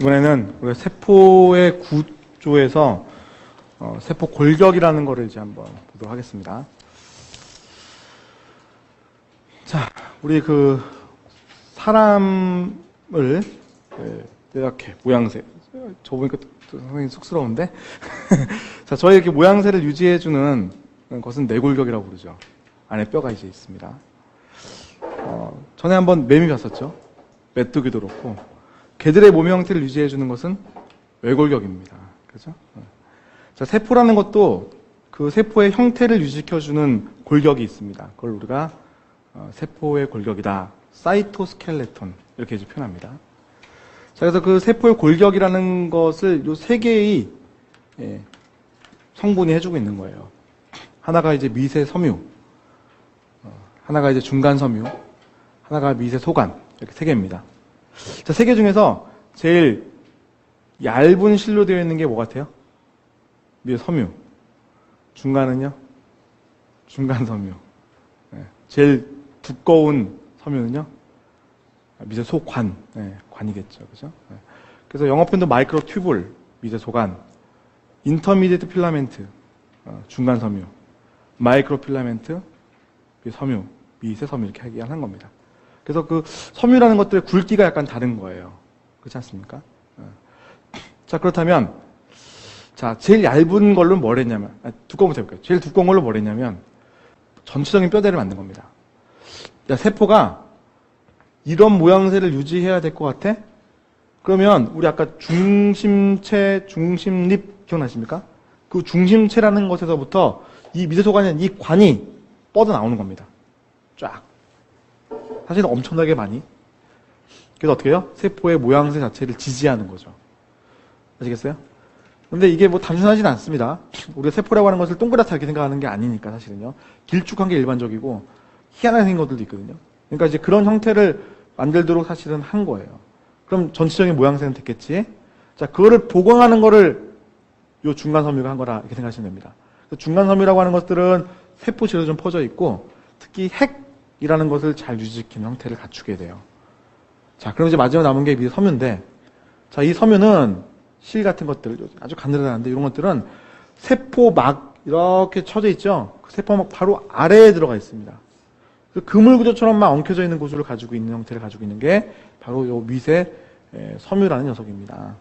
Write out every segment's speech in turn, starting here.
이번에는 우리가 세포의 구조에서 세포 골격이라는 거를 이제 한번 보도록 하겠습니다. 자, 우리 그 사람을 이렇게 모양새, 저 보니까 상당히 쑥스러운데 자, 저희 이렇게 모양새를 유지해주는 것은 내골격이라고 부르죠. 안에 뼈가 이제 있습니다. 전에 한번 매미 봤었죠. 메뚜기도 그렇고 개들의 몸 형태를 유지해주는 것은 외골격입니다. 그렇죠? 자, 세포라는 것도 그 세포의 형태를 유지시켜주는 골격이 있습니다. 그걸 우리가 세포의 골격이다. 사이토스켈레톤 이렇게 이제 표현합니다. 자, 그래서 그 세포의 골격이라는 것을 요 세 개의 성분이 해주고 있는 거예요. 하나가 이제 미세 섬유, 하나가 이제 중간 섬유, 하나가 미세 소관 이렇게 세 개입니다. 자, 세 개 중에서 제일 얇은 실로 되어 있는 게 뭐 같아요? 미세 섬유. 중간은요? 중간 섬유. 제일 두꺼운 섬유는요? 미세 소관. 관이겠죠. 그죠? 그래서 영어 표현도 마이크로 튜블, 미세 소관, 인터미디에이트 필라멘트, 중간 섬유, 마이크로 필라멘트, 미세 섬유, 미세 섬유 이렇게 얘기하는 겁니다. 그래서 그 섬유라는 것들의 굵기가 약간 다른 거예요. 그렇지 않습니까? 자, 그렇다면, 자, 제일 얇은 걸로 뭘 했냐면, 두꺼운 것부터 해볼게요. 제일 두꺼운 걸로 뭘 했냐면, 전체적인 뼈대를 만든 겁니다. 야, 세포가 이런 모양새를 유지해야 될 것 같아? 그러면, 우리 아까 중심체, 중심립 기억나십니까? 그 중심체라는 것에서부터 이 미세소관인 이 관이 뻗어나오는 겁니다. 쫙. 사실은 엄청나게 많이. 그래서 어떻게 해요? 세포의 모양새 자체를 지지하는 거죠. 아시겠어요? 근데 이게 뭐 단순하진 않습니다. 우리가 세포라고 하는 것을 동그랗게 생각하는 게 아니니까 사실은요. 길쭉한 게 일반적이고 희한하게 생긴 것들도 있거든요. 그러니까 이제 그런 형태를 만들도록 사실은 한 거예요. 그럼 전체적인 모양새는 됐겠지? 자, 그거를 보강하는 거를 요 중간섬유가 한 거라 이렇게 생각하시면 됩니다. 중간섬유라고 하는 것들은 세포실에 좀 퍼져 있고 특히 핵이라는 것을 잘 유지시키는 형태를 갖추게 돼요. 자, 그럼 이제 마지막에 남은 게 미세 섬유인데, 자, 이 섬유는 실 같은 것들, 아주 가늘어다는데 이런 것들은 세포막 이렇게 쳐져 있죠? 그 세포막 바로 아래에 들어가 있습니다. 그 그물 구조처럼 막 엉켜져 있는 구조를 가지고 있는 형태를 가지고 있는 게 바로 요 미세 섬유라는 녀석입니다.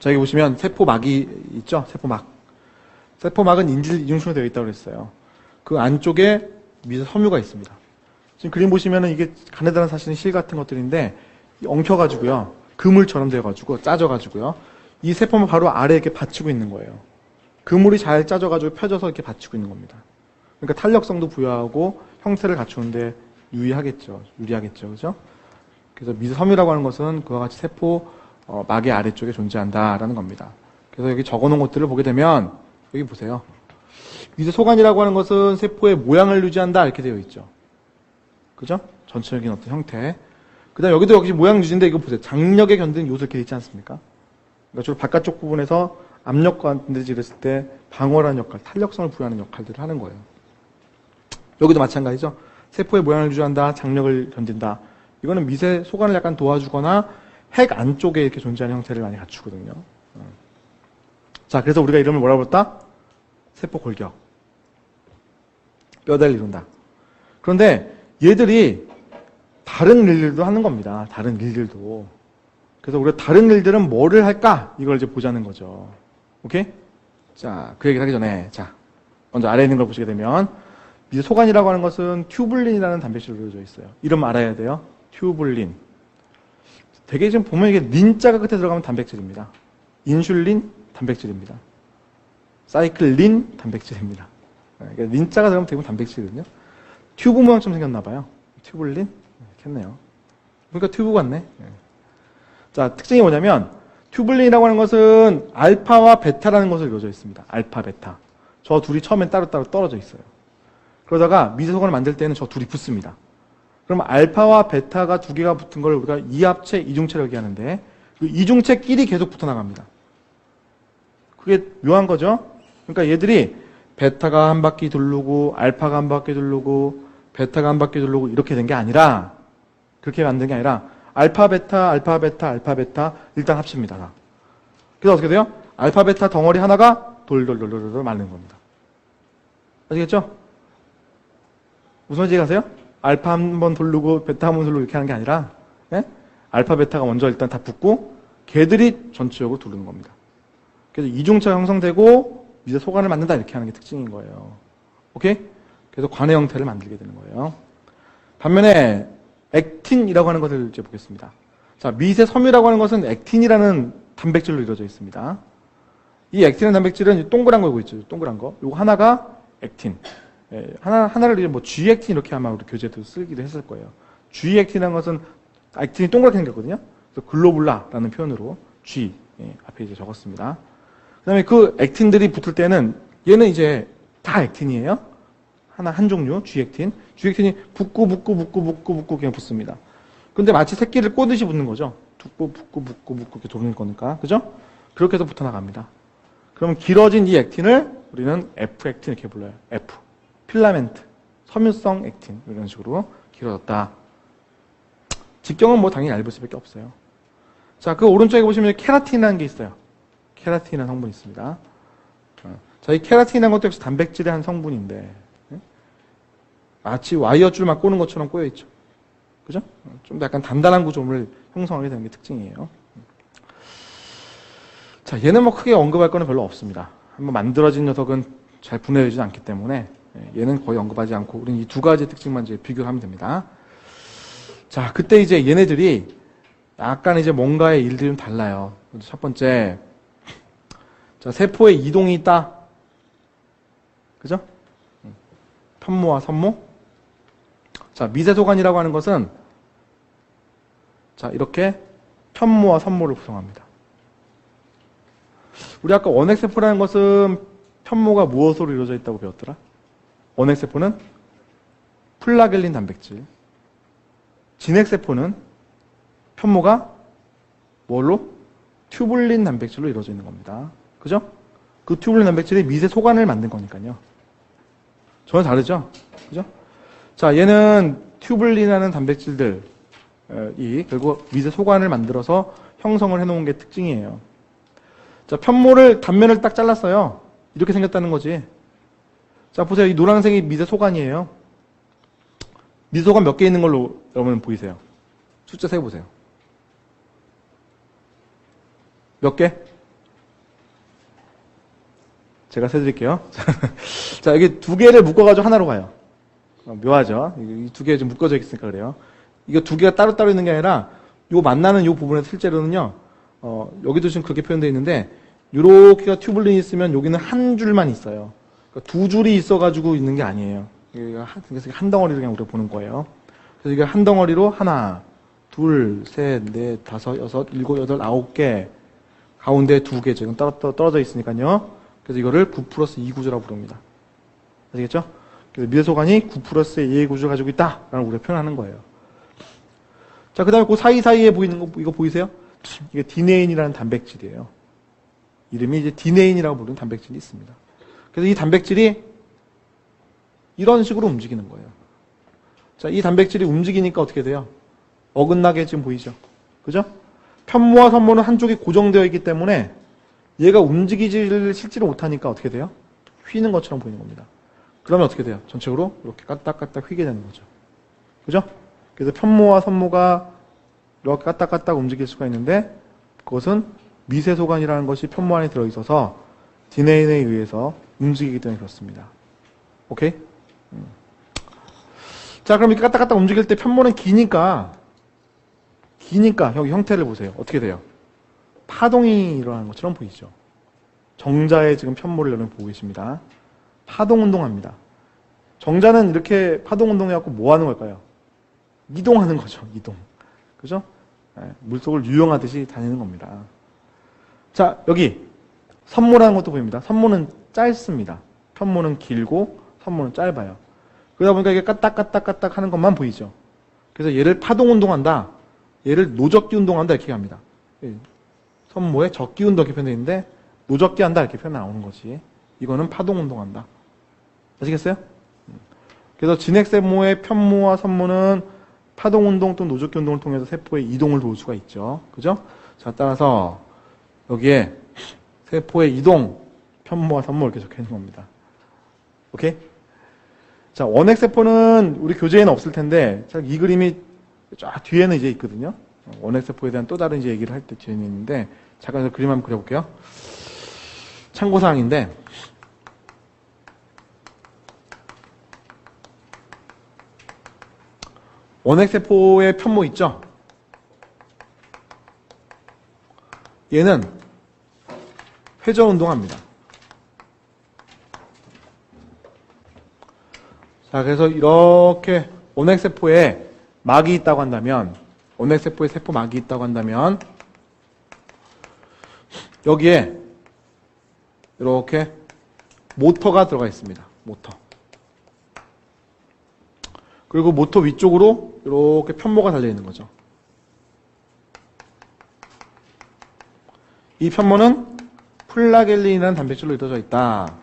자, 여기 보시면 세포막이 있죠? 세포막. 세포막은 인질 이중층으로 되어 있다고 그랬어요. 그 안쪽에 미세 섬유가 있습니다. 지금 그림 보시면은 이게 가느다란 사실은 실 같은 것들인데 엉켜가지고요. 그물처럼 되어가지고 짜져가지고요. 이 세포막 바로 아래에 이렇게 받치고 있는 거예요. 그물이 잘 짜져가지고 펴져서 이렇게 받치고 있는 겁니다. 그러니까 탄력성도 부여하고 형태를 갖추는데 유리하겠죠. 그죠? 그래서 미세 섬유라고 하는 것은 그와 같이 세포 막의 아래쪽에 존재한다라는 겁니다. 그래서 여기 적어놓은 것들을 보게 되면 여기 보세요. 미세 소관이라고 하는 것은 세포의 모양을 유지한다 이렇게 되어 있죠. 그죠? 전체적인 어떤 형태. 그 다음에 여기도 역시 모양 유지인데 이거 보세요. 장력에 견디는 요소 이렇게 있지 않습니까? 그러니까 주로 바깥쪽 부분에서 압력과 이랬을 때 방어라는 역할, 탄력성을 부여하는 역할들을 하는 거예요. 여기도 마찬가지죠. 세포의 모양을 유지한다, 장력을 견딘다. 이거는 미세 소관을 약간 도와주거나 핵 안쪽에 이렇게 존재하는 형태를 많이 갖추거든요. 자, 그래서 우리가 이름을 뭐라고 불렀다? 세포 골격. 뼈대를 이룬다. 그런데 얘들이 다른 일들도 하는 겁니다. 다른 일들도. 그래서 우리가 다른 일들은 뭐를 할까? 이걸 이제 보자는 거죠. 오케이? 자, 그 얘기를 하기 전에, 자, 먼저 아래에 있는 걸 보시게 되면, 미세 소관이라고 하는 것은 튜블린이라는 단백질로 이루어져 있어요. 이름 알아야 돼요. 튜블린. 되게 지금 보면 이게 린자가 끝에 들어가면 단백질입니다. 인슐린 단백질입니다. 사이클린 단백질입니다. 그러니까 린자가 들어가면 대부분 단백질이거든요. 튜브 모양처럼 생겼나 봐요. 튜블린? 했네요. 그러니까 튜브 같네. 자, 특징이 뭐냐면 튜블린이라고 하는 것은 알파와 베타라는 것을 이루어져 있습니다. 알파, 베타. 저 둘이 처음엔 따로따로 떨어져 있어요. 그러다가 미세소관을 만들 때는 저 둘이 붙습니다. 그럼 알파와 베타가 두 개가 붙은 걸 우리가 이합체, 이중체라고 얘기하는데 그 이중체끼리 계속 붙어나갑니다. 그게 묘한 거죠? 그러니까 얘들이 베타가 한 바퀴 돌르고 알파가 한 바퀴 돌르고 베타가 한 바퀴 돌르고 이렇게 된 게 아니라 그렇게 만든 게 아니라 알파, 베타, 알파, 베타, 알파, 베타 일단 합칩니다. 다. 그래서 어떻게 돼요? 알파, 베타 덩어리 하나가 돌돌돌돌돌 말린 겁니다. 아시겠죠? 무슨 말인지 가세요? 알파 한 번 돌르고 베타 한 번 돌르고 이렇게 하는 게 아니라 예? 알파, 베타가 먼저 일단 다 붙고 걔들이 전체적으로 두르는 겁니다. 그래서 이중차가 형성되고 미세 소관을 만든다 이렇게 하는 게 특징인 거예요. 오케이? 그래서 관의 형태를 만들게 되는 거예요. 반면에 액틴이라고 하는 것을 이제 보겠습니다. 자, 미세 섬유라고 하는 것은 액틴이라는 단백질로 이루어져 있습니다. 이 액틴의 단백질은 동그란 거 있죠. 동그란 거. 요거 하나가 액틴. 예, 하나를 이제 뭐 G액틴 이렇게 아마 우리 교재에도 쓰기도 했을 거예요. G액틴이라는 것은 액틴이 동그랗게 생겼거든요. 그래서 글로불라라는 표현으로 G 앞에 이제 적었습니다. 그다음에 그 액틴들이 붙을 때는 얘는 이제 다 액틴이에요. 한 종류 G액틴. G액틴이 붙고 그냥 붙습니다. 근데 마치 새끼를 꼬듯이 붙는 거죠. 붙고 이렇게 도는 거니까. 그죠? 그렇게 해서 붙어 나갑니다. 그럼 길어진 이 액틴을 우리는 F액틴 이렇게 불러요. F. 필라멘트. 섬유성 액틴. 이런 식으로 길어졌다. 직경은 뭐 당연히 얇을 수밖에 없어요. 자, 그 오른쪽에 보시면 케라틴이라는 게 있어요. 케라틴이라는 성분이 있습니다. 자, 이 케라틴이라는 것도 역시 단백질의 한 성분인데 마치 와이어줄만 꼬는 것처럼 꼬여있죠. 그죠? 좀 더 약간 단단한 구조물을 형성하게 되는 게 특징이에요. 자, 얘는 뭐 크게 언급할 거는 별로 없습니다. 한번 만들어진 녀석은 잘 분해되지 않기 때문에 얘는 거의 언급하지 않고 우리는 이 두 가지 특징만 이제 비교를 하면 됩니다. 자, 그때 이제 얘네들이 약간 이제 뭔가의 일들이 좀 달라요. 첫 번째, 자, 세포에 이동이 있다. 그죠? 편모와 선모. 자, 미세소관이라고 하는 것은 자, 이렇게 편모와 선모를 구성합니다. 우리 아까 원핵세포라는 것은 편모가 무엇으로 이루어져 있다고 배웠더라? 원핵세포는 플라겔린 단백질. 진핵세포는 편모가 뭘로? 튜블린 단백질로 이루어져 있는 겁니다. 그죠? 그 튜블린 단백질이 미세 소관을 만든 거니까요. 전혀 다르죠? 그죠? 자, 얘는 튜블린이라는 단백질들이 결국 미세 소관을 만들어서 형성을 해놓은 게 특징이에요. 자, 편모를 단면을 딱 잘랐어요. 이렇게 생겼다는 거지. 자, 보세요. 이 노란색이 미세 소관이에요. 미세 소관 몇 개 있는 걸로 여러분 보이세요? 숫자 세보세요. 몇 개? 제가 세드릴게요. 자, 여기 두 개를 묶어가지고 하나로 가요. 묘하죠? 이 두 개 좀 묶어져 있으니까 그래요. 이거 두 개가 따로따로 있는 게 아니라 요 만나는 요 부분에서 실제로는요, 여기도 지금 그렇게 표현되어 있는데, 요렇게가 튜블린이 있으면 여기는 한 줄만 있어요. 그러니까 두 줄이 있어가지고 있는 게 아니에요. 그래서 한 덩어리로 그냥 우리가 보는 거예요. 그래서 이게 한 덩어리로 하나, 둘, 셋, 넷, 다섯, 여섯, 일곱, 여덟, 아홉 개, 가운데 두 개 지금 떨어져 있으니까요. 그래서 이거를 9 플러스 2 구조라고 부릅니다. 아시겠죠? 그래서 미세소관이 9 플러스 2의 구조를 가지고 있다라는 우리가 표현하는 거예요. 자, 그 다음에 그 사이사이에 보이는 거, 이거 보이세요? 이게 디네인이라는 단백질이에요. 이름이 이제 디네인이라고 부르는 단백질이 있습니다. 그래서 이 단백질이 이런 식으로 움직이는 거예요. 자, 이 단백질이 움직이니까 어떻게 돼요? 어긋나게 지금 보이죠? 그죠? 편모와 선모는 한쪽이 고정되어 있기 때문에 얘가 움직이지를 실제로 못하니까 어떻게 돼요? 휘는 것처럼 보이는 겁니다. 그러면 어떻게 돼요? 전체적으로 이렇게 까딱까딱 휘게 되는 거죠. 그죠? 그래서 편모와 선모가 이렇게 까딱까딱 움직일 수가 있는데 그것은 미세소관이라는 것이 편모 안에 들어있어서 디네인에 의해서 움직이기 때문에 그렇습니다. 오케이? 자, 그럼 이렇게 까딱까딱 움직일 때 편모는 기니까 여기 형태를 보세요. 어떻게 돼요? 파동이 일어나는 것처럼 보이죠. 정자의 지금 편모를 여러분 보고 계십니다. 파동운동합니다. 정자는 이렇게 파동운동해갖고 뭐 하는 걸까요? 이동하는 거죠. 이동. 그죠? 네, 물속을 유영하듯이 다니는 겁니다. 자, 여기 선모라는 것도 보입니다. 선모는 짧습니다. 편모는 길고 선모는 짧아요. 그러다 보니까 이게 까딱까딱까딱 하는 것만 보이죠. 그래서 얘를 파동운동한다. 얘를 노적기 운동한다 이렇게 합니다. 선모에 적기 운동 이렇게 표현되어 있는데 노적기 한다 이렇게 표현 나오는 거지. 이거는 파동 운동한다. 아시겠어요? 그래서 진핵세모의 편모와 선모는 파동 운동 또는 노적기 운동을 통해서 세포의 이동을 도울 수가 있죠. 그죠? 자, 따라서 여기에 세포의 이동, 편모와 선모 이렇게 적혀 있는 겁니다. 오케이? 자, 원핵세포는 우리 교재에는 없을 텐데, 이 그림이 쫙 뒤에는 이제 있거든요. 원핵세포에 대한 또 다른 이제 얘기를 할 때 뒤에는 있는데, 잠깐 그림 한번 그려볼게요. 참고사항인데, 원핵세포의 편모 있죠? 얘는 회전운동합니다. 자, 그래서 이렇게 원핵세포에 막이 있다고 한다면, 원핵세포에 세포막이 있다고 한다면, 여기에 이렇게 모터가 들어가 있습니다. 모터. 그리고 모터 위쪽으로 이렇게 편모가 달려 있는 거죠. 이 편모는 플라겔린이라는 단백질로 이루어져 있다.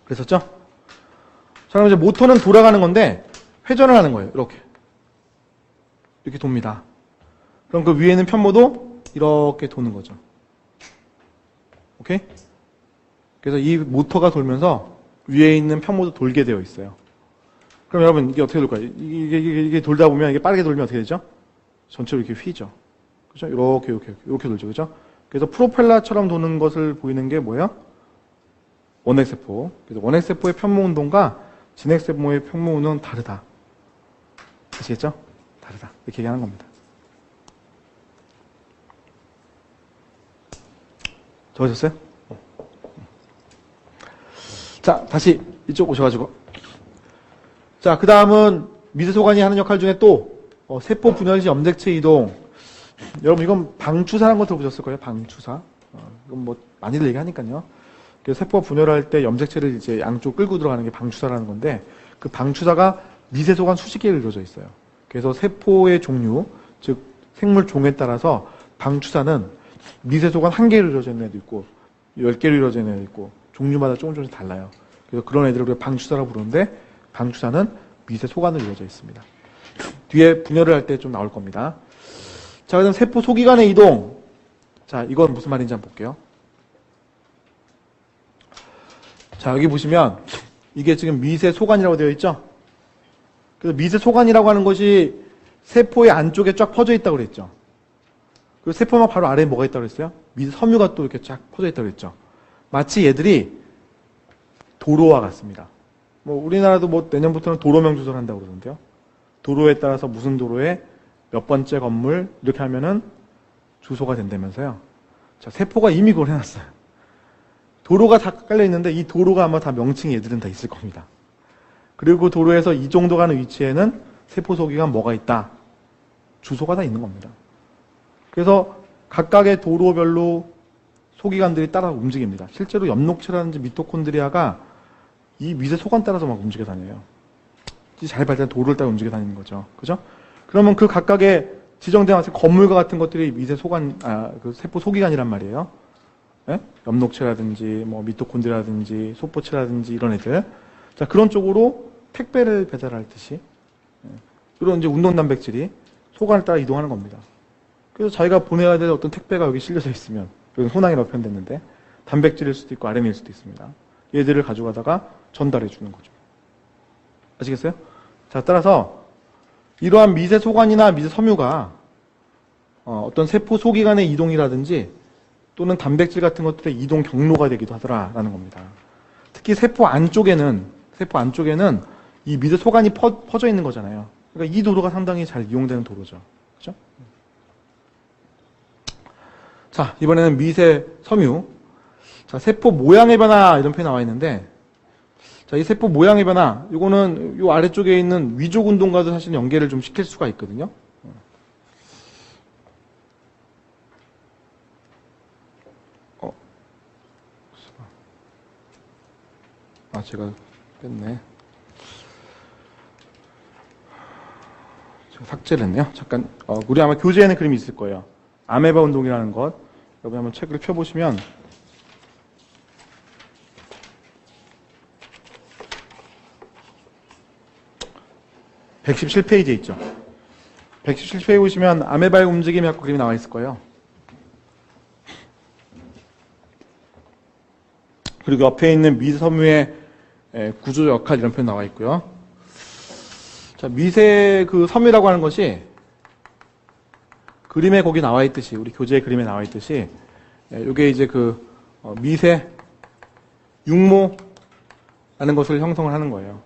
그랬었죠? 자, 그럼 이제 모터는 돌아가는 건데 회전을 하는 거예요. 이렇게 돕니다. 그럼 그 위에 있는 편모도 이렇게 도는 거죠. 오케이? 그래서 이 모터가 돌면서 위에 있는 편모도 돌게 되어 있어요. 그럼 여러분 이게 어떻게 돌까요? 이게 돌다 보면 이게 빠르게 돌면 어떻게 되죠? 전체로 이렇게 휘죠. 그죠? 이렇게 돌죠. 그죠? 그래서 프로펠러처럼 도는 것을 보이는 게 뭐예요? 원핵세포. 그래서 원핵세포의 편모 운동과 진핵세포의 편모 운동은 다르다. 아시겠죠? 다르다. 이렇게 얘기하는 겁니다. 적으셨어요? 자, 다시 이쪽 오셔가지고. 자, 그 다음은 미세소관이 하는 역할 중에 또 세포 분열 시 염색체 이동. 여러분 이건 방추사라는 거 들어보셨을 거예요. 방추사. 이건 뭐 많이들 얘기하니까요. 그래서 세포가 분열할 때 염색체를 이제 양쪽 끌고 들어가는 게 방추사라는 건데, 그 방추사가 미세소관 수십 개로 이루어져 있어요. 그래서 세포의 종류, 즉 생물 종에 따라서 방추사는 미세소관 1개로 이루어져 있는 애도 있고 10개로 이루어져 있는 애도 있고 종류마다 조금씩 달라요. 그래서 그런 애들을 우리가 방추사라고 부르는데, 방추사는 미세소관으로 이루어져 있습니다. 뒤에 분열을 할 때 좀 나올 겁니다. 자, 그다음 세포 소기관의 이동. 자, 이건 무슨 말인지 한번 볼게요. 자, 여기 보시면 이게 지금 미세소관이라고 되어 있죠? 그래서 미세소관이라고 하는 것이 세포의 안쪽에 쫙 퍼져 있다고 그랬죠? 그리고 세포막 바로 아래에 뭐가 있다고 그랬어요? 미세섬유가 또 이렇게 쫙 퍼져 있다고 그랬죠? 마치 얘들이 도로와 같습니다. 뭐 우리나라도 뭐 내년부터는 도로명 주소를 한다고 그러는데요. 도로에 따라서 무슨 도로에 몇 번째 건물 이렇게 하면은 주소가 된다면서요. 자, 세포가 이미 그걸 해놨어요. 도로가 다 깔려 있는데 이 도로가 아마 다 명칭이 얘들은 다 있을 겁니다. 그리고 도로에서 이 정도 가는 위치에는 세포 소기관 뭐가 있다. 주소가 다 있는 겁니다. 그래서 각각의 도로별로 소기관들이 따라 움직입니다. 실제로 엽록체라든지 미토콘드리아가 이 미세 소관 따라서 막 움직여 다녀요. 잘 발달한 도로를 따라 움직여 다니는 거죠. 그죠? 그러면 그 각각의 지정된 건물과 같은 것들이 미세 소관, 그 세포 소기관이란 말이에요. 예? 엽록체라든지, 뭐, 미토콘드리아라든지, 소포체라든지, 이런 애들. 자, 그런 쪽으로 택배를 배달할 듯이, 이런 이제 운동단백질이 소관을 따라 이동하는 겁니다. 그래서 자기가 보내야 될 어떤 택배가 여기 실려져 있으면, 여기 호낭이라고 표현됐는데, 단백질일 수도 있고, RNA일 수도 있습니다. 얘들을 가져가다가 전달해 주는 거죠. 아시겠어요? 자, 따라서, 이러한 미세 소관이나 미세 섬유가, 어떤 세포 소기관의 이동이라든지, 또는 단백질 같은 것들의 이동 경로가 되기도 하더라라는 겁니다. 특히 세포 안쪽에는 이 미세 소관이 퍼져 있는 거잖아요. 그러니까 이 도로가 상당히 잘 이용되는 도로죠. 그죠? 자, 이번에는 미세 섬유. 자, 세포 모양의 변화 이런 표현이 나와 있는데, 자, 이 세포 모양의 변화, 이거는 이 아래쪽에 있는 위족 운동과도 사실 연계를 좀 시킬 수가 있거든요. 제가 뺐네. 제가 삭제를 했네요. 잠깐, 우리 아마 교재에는 그림이 있을 거예요. 아메바 운동이라는 것. 여러분 한번 책을 펴보시면, 117페이지에 있죠. 117페이지 보시면 아메바의 움직임이 갖고 그림이 나와 있을 거예요. 그리고 옆에 있는 미세섬유의 구조 역할 이런 표현 나와 있고요. 자, 미세 그 섬유라고 하는 것이 그림에 거기 나와 있듯이, 우리 교재 그림에 나와 있듯이, 요게 이제 그 미세 육모라는 것을 형성을 하는 거예요.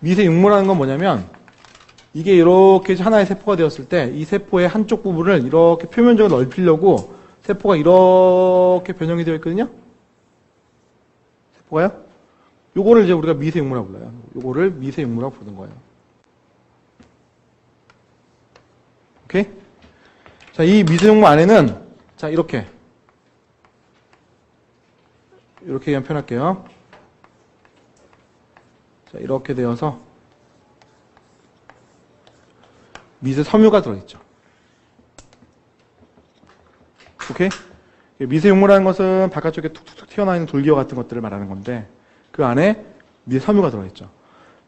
미세 육모라는 건 뭐냐면, 이게 이렇게 하나의 세포가 되었을 때, 이 세포의 한쪽 부분을 이렇게 표면적으로 넓히려고 세포가 이렇게 변형이 되어 있거든요? 세포가요? 요거를 이제 우리가 미세 육모라고 불러요. 요거를 미세 육모라고 부르는 거예요. 오케이? 자, 이 미세 육모 안에는, 자, 이렇게 그냥 표현할게요. 자, 이렇게 되어서 미세 섬유가 들어있죠. 오케이? 미세 육모라는 것은 바깥쪽에 툭툭툭 튀어나와 있는 돌기어 같은 것들을 말하는 건데, 그 안에 미세 섬유가 들어있죠.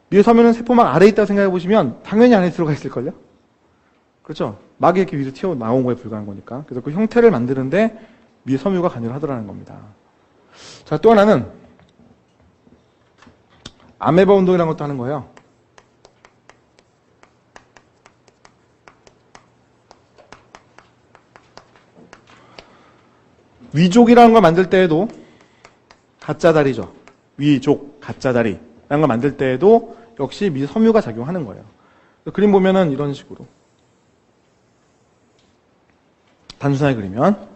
미세 섬유는 세포막 아래에 있다고 생각해 보시면 당연히 안에 들어가 있을걸요? 그렇죠? 막이 이렇게 위로 튀어나온 거에 불과한 거니까. 그래서 그 형태를 만드는데 미세 섬유가 관여를 하더라는 겁니다. 자, 또 하나는 아메바 운동이라는 것도 하는 거예요. 위족이라는 걸 만들 때에도 가짜다리죠. 위족, 가짜다리라는 걸 만들 때에도 역시 미세 섬유가 작용하는 거예요. 그림 보면은 이런 식으로 단순하게 그리면,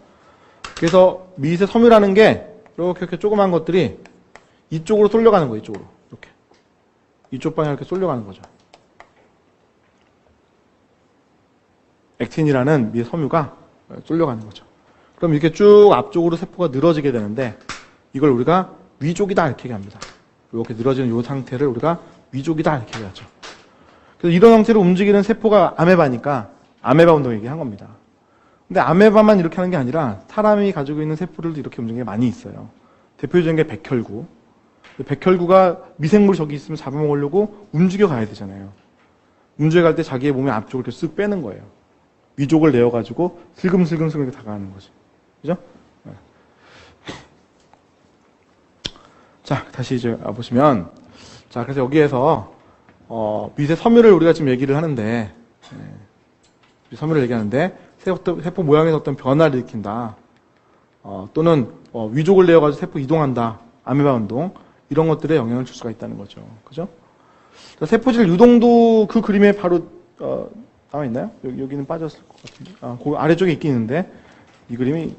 그래서 미세 섬유라는 게 이렇게 조그만 것들이 이쪽으로 쏠려가는 거예요. 이쪽으로 이렇게 이쪽 방향 이렇게 쏠려가는 거죠. 액틴이라는 미세 섬유가 쏠려가는 거죠. 그럼 이렇게 쭉 앞쪽으로 세포가 늘어지게 되는데, 이걸 우리가 위족이다 이렇게 얘기합니다. 이렇게 늘어지는 이 상태를 우리가 위족이다 이렇게 얘기하죠. 그래서 이런 형태로 움직이는 세포가 아메바니까 아메바 운동 얘기한 겁니다. 근데 아메바만 이렇게 하는 게 아니라 사람이 가지고 있는 세포들도 이렇게 움직이는 게 많이 있어요. 대표적인 게 백혈구. 백혈구가 미생물이 저기 있으면 잡아먹으려고 움직여 가야 되잖아요. 움직여 갈 때 자기의 몸의 앞쪽을 이렇게 쓱 빼는 거예요. 위족을 내어가지고 슬금슬금슬금 이렇게 다가가는 거지. 그죠? 네. 자, 다시 이제 보시면, 자, 그래서 여기에서 미세 섬유를 우리가 지금 얘기를 하는데, 미세 섬유를 얘기하는데 세포 모양에서 어떤 변화를 일으킨다. 또는 위족을 내어가지고 세포 이동한다. 아메바 운동. 이런 것들에 영향을 줄 수가 있다는 거죠. 그죠? 세포질 유동도 그 그림에 바로 나와 있나요? 여기는 빠졌을 것 같은데. 그 아래쪽에 있긴 있는데, 이 그림이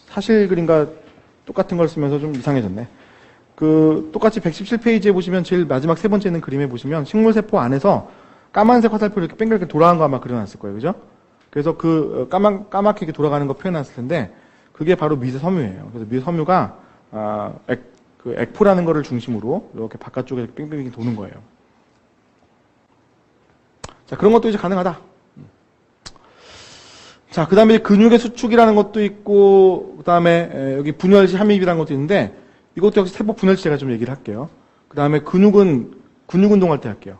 사실 그림과 똑같은 걸 쓰면서 좀 이상해졌네. 그 똑같이 117페이지에 보시면 제일 마지막 세 번째 있는 그림에 보시면 식물세포 안에서 까만색 화살표를 이렇게 뺑글뺑글 돌아간 거 아마 그려놨을 거예요. 그죠? 그래서 그 까맣게 돌아가는 거 표현했을 텐데, 그게 바로 미세 섬유예요. 그래서 미세 섬유가 그 액포라는 거를 중심으로 이렇게 바깥쪽에 이렇게 뺑뺑뺑이 도는 거예요. 자, 그런 것도 이제 가능하다. 자, 그 다음에 근육의 수축이라는 것도 있고, 그 다음에 여기 분열시 함입이라는 것도 있는데, 이것도 역시 세포 분열시 제가 좀 얘기를 할게요. 그 다음에 근육 운동할 때 할게요.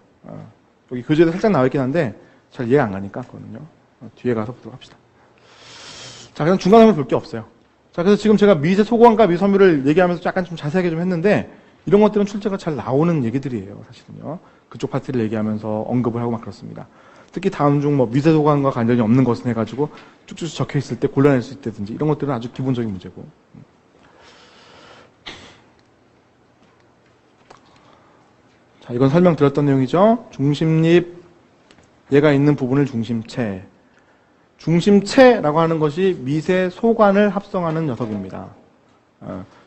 여기 교재에도 살짝 나와 있긴 한데, 잘 이해가 안 가니까, 그거는요. 뒤에 가서 보도록 합시다. 자, 그냥 중간함을 볼 게 없어요. 자, 그래서 지금 제가 미세 소관과 미세 섬유를 얘기하면서 약간 좀 자세하게 좀 했는데, 이런 것들은 출제가 잘 나오는 얘기들이에요, 사실은요. 그쪽 파트를 얘기하면서 언급을 하고 막 그렇습니다. 특히 다음 중 미세 소관과 관련이 없는 것은 해가지고 쭉쭉 적혀 있을 때 곤란할 수 있다든지 이런 것들은 아주 기본적인 문제고. 자, 이건 설명드렸던 내용이죠. 중심립, 얘가 있는 부분을 중심체. 중심체라고 하는 것이 미세 소관을 합성하는 녀석입니다.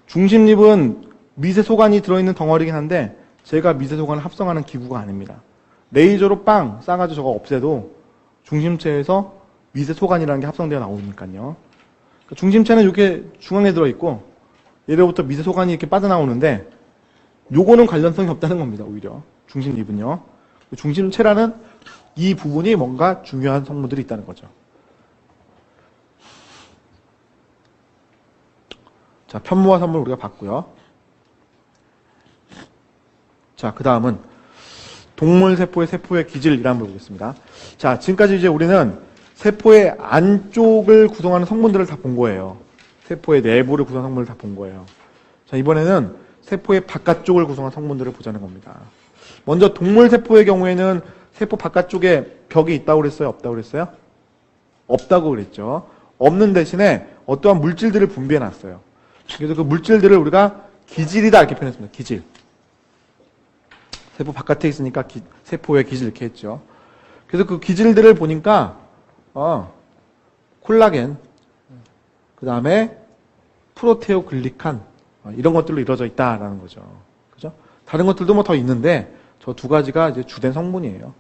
중심립은 미세 소관이 들어있는 덩어리긴 한데 제가 미세 소관을 합성하는 기구가 아닙니다. 레이저로 빵 쏴가지고 저거 없애도 중심체에서 미세 소관이라는 게 합성되어 나오니까요. 중심체는 이렇게 중앙에 들어있고 얘로부터 미세 소관이 이렇게 빠져나오는데 요거는 관련성이 없다는 겁니다. 오히려 중심립은요. 중심체라는 이 부분이 뭔가 중요한 성분들이 있다는 거죠. 자, 편모와 선물 우리가 봤고요. 자, 그 다음은 동물세포의 세포의 기질이라 한번 보겠습니다. 자, 지금까지 이제 우리는 세포의 안쪽을 구성하는 성분들을 다 본 거예요. 세포의 내부를 구성하는 성분을 다 본 거예요. 자, 이번에는 세포의 바깥쪽을 구성한 성분들을 보자는 겁니다. 먼저 동물세포의 경우에는 세포 바깥쪽에 벽이 있다고 그랬어요? 없다고 그랬어요? 없다고 그랬죠. 없는 대신에 어떠한 물질들을 분비해 놨어요. 그래서 그 물질들을 우리가 기질이다 이렇게 표현했습니다. 기질. 세포 바깥에 있으니까 세포의 기질 이렇게 했죠. 그래서 그 기질들을 보니까 콜라겐, 그 다음에 프로테오글리칸 이런 것들로 이루어져 있다라는 거죠. 그죠? 다른 것들도 뭐 더 있는데 저 두 가지가 이제 주된 성분이에요.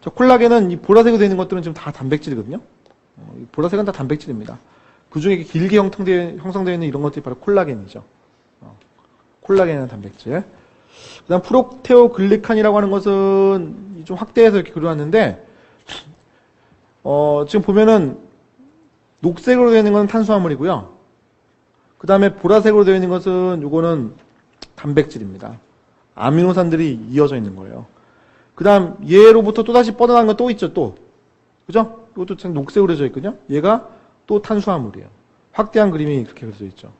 저 콜라겐은 이 보라색으로 되어 있는 것들은 지금 다 단백질이거든요. 보라색은 다 단백질입니다. 그 중에 길게 형성되어 있는 이런 것들이 바로 콜라겐이죠. 콜라겐은 단백질. 그 다음 프로테오글리칸이라고 하는 것은 좀 확대해서 이렇게 그려놨는데, 지금 보면은 녹색으로 되어 있는 것은 탄수화물이고요. 그 다음에 보라색으로 되어 있는 것은 요거는 단백질입니다. 아미노산들이 이어져 있는 거예요. 그 다음 얘로부터 또다시 뻗어나간 건 또 있죠, 또. 그죠? 이것도 참 녹색으로 되어 있거든요. 얘가 또 탄수화물이에요. 확대한 그림이 그렇게 그려져 있죠.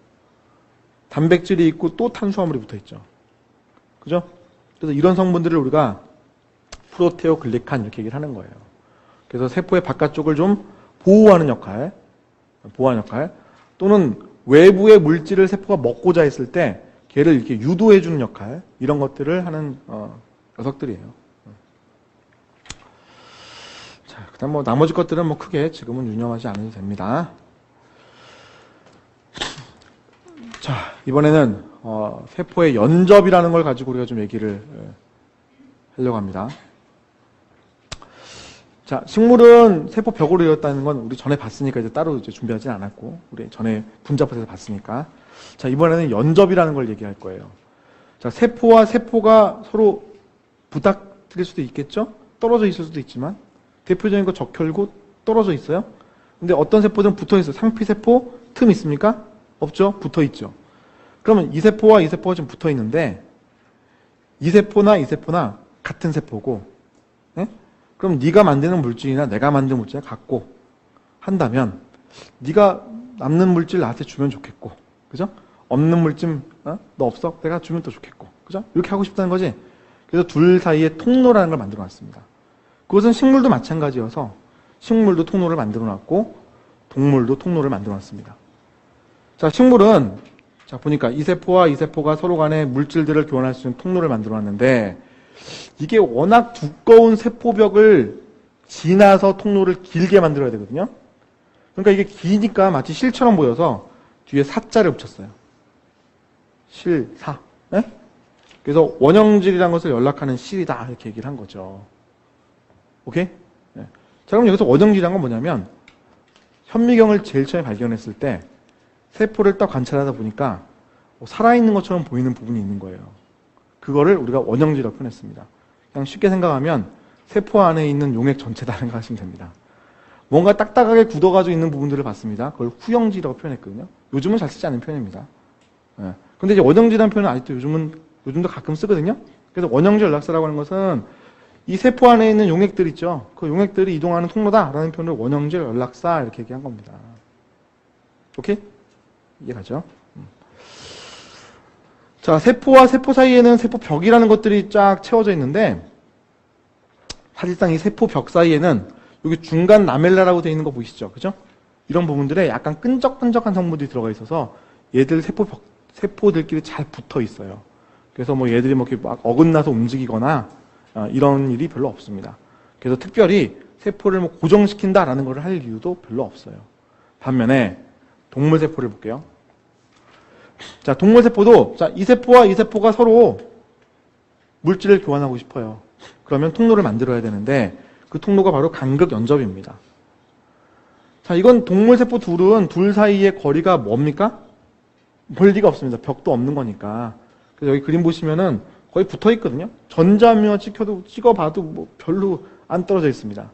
단백질이 있고 또 탄수화물이 붙어 있죠. 그죠? 그래서 이런 성분들을 우리가 프로테오글리칸 이렇게 얘기를 하는 거예요. 그래서 세포의 바깥쪽을 좀 보호하는 역할, 또는 외부의 물질을 세포가 먹고자 했을 때 걔를 이렇게 유도해주는 역할, 이런 것들을 하는 녀석들이에요. 자, 그다음 뭐 나머지 것들은 뭐 크게 지금은 유념하지 않아도 됩니다. 자, 이번에는 세포의 연접이라는 걸 가지고 우리가 좀 얘기를 하려고 합니다. 자, 식물은 세포 벽으로 이루어졌다는 건 우리 전에 봤으니까 이제 따로 이제 준비하진 않았고, 우리 전에 분자포에서 봤으니까. 자, 이번에는 연접이라는 걸 얘기할 거예요. 자, 세포와 세포가 서로 부닥뜨릴 수도 있겠죠? 떨어져 있을 수도 있지만, 대표적인 거 적혈구 떨어져 있어요? 근데 어떤 세포들은 붙어 있어요. 상피세포 틈 있습니까? 없죠? 붙어 있죠. 그러면 이 세포와 이 세포가 지금 붙어 있는데, 이 세포나 같은 세포고, 네? 그럼 네가 만드는 물질이나 내가 만드는 물질이 같고 한다면 네가 남는 물질 나한테 주면 좋겠고, 그죠? 없는 물질 너 없어? 내가 주면 더 좋겠고, 그죠? 이렇게 하고 싶다는 거지. 그래서 둘 사이에 통로라는 걸 만들어 놨습니다. 그것은 식물도 마찬가지여서 식물도 통로를 만들어 놨고 동물도 통로를 만들어 놨습니다. 자, 식물은 자 보니까 이 세포와 이 세포가 서로 간에 물질들을 교환할 수 있는 통로를 만들어 놨는데, 이게 워낙 두꺼운 세포벽을 지나서 통로를 길게 만들어야 되거든요. 그러니까 이게 기니까 마치 실처럼 보여서 뒤에 사자를 붙였어요. 실사. 네? 그래서 원형질이라는 것을 연락하는 실이다 이렇게 얘기를 한 거죠. 오케이? 네. 자, 그럼 여기서 원형질이란 건 뭐냐면, 현미경을 제일 처음에 발견했을 때 세포를 딱 관찰하다 보니까 살아있는 것처럼 보이는 부분이 있는 거예요. 그거를 우리가 원형질이라고 표현했습니다. 그냥 쉽게 생각하면 세포 안에 있는 용액 전체다 생각하시면 됩니다. 뭔가 딱딱하게 굳어가지고 있는 부분들을 봤습니다. 그걸 후형질이라고 표현했거든요. 요즘은 잘 쓰지 않는 표현입니다. 네. 근데 이제 원형질이라는 표현은 아직도 요즘도 가끔 쓰거든요. 그래서 원형질 연락사라고 하는 것은 이 세포 안에 있는 용액들 있죠. 그 용액들이 이동하는 통로다라는 표현을 원형질 연락사 이렇게 얘기한 겁니다. 오케이? 이해가죠? 자, 세포와 세포 사이에는 세포벽이라는 것들이 쫙 채워져 있는데, 사실상 이 세포벽 사이에는 여기 중간 라멜라라고 되어 있는 거 보이시죠? 그죠? 이런 부분들에 약간 끈적끈적한 성분들이 들어가 있어서 얘들 세포들끼리 잘 붙어 있어요. 그래서 뭐 얘들이 뭐 이렇게 막 어긋나서 움직이거나 이런 일이 별로 없습니다. 그래서 특별히 세포를 뭐 고정시킨다라는 걸 할 이유도 별로 없어요. 반면에 동물 세포를 볼게요. 자, 동물 세포도 자, 이 세포와 이 세포가 서로 물질을 교환하고 싶어요. 그러면 통로를 만들어야 되는데 그 통로가 바로 간극 연접입니다. 자, 이건 동물 세포 둘 사이의 거리가 뭡니까? 멀 리가 없습니다. 벽도 없는 거니까. 그래서 여기 그림 보시면은 거의 붙어 있거든요. 전자미와 찍어봐도 뭐 별로 안 떨어져 있습니다.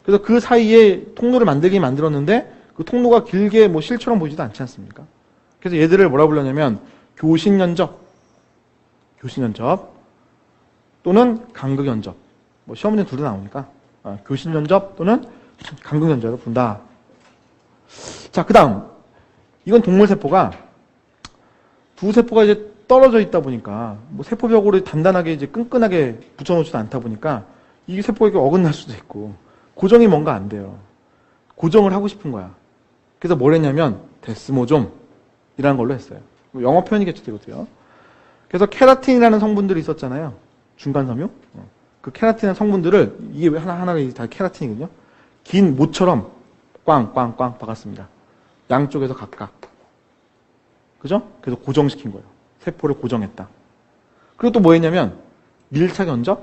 그래서 그 사이에 통로를 만들긴 만들었는데 그 통로가 길게 뭐 실처럼 보이지도 않지 않습니까? 그래서 얘들을 뭐라 불렀냐면 교신연접, 또는 간극 연접. 뭐 시험 문제 둘 다 나오니까 교실 연접 또는 간극 연접을 본다. 자, 그다음 이건 동물 세포가 두 세포가 이제 떨어져 있다 보니까 뭐 세포벽으로 단단하게 이제 끈끈하게 붙여놓지도 않다 보니까 이 세포에게 어긋날 수도 있고 고정이 뭔가 안 돼요. 고정을 하고 싶은 거야. 그래서 뭘 했냐면 데스모좀이라는 걸로 했어요. 영어 표현이겠죠, 이것도요. 그래서 케라틴이라는 성분들이 있었잖아요. 중간섬유. 그 케라틴의 성분들을 이게 하나하나가 다 케라틴이거든요. 긴 모처럼 꽝꽝꽝 박았습니다. 양쪽에서 각각. 그죠? 그래서 고정시킨 거예요. 세포를 고정했다. 그리고 또 뭐 했냐면 밀착 연접,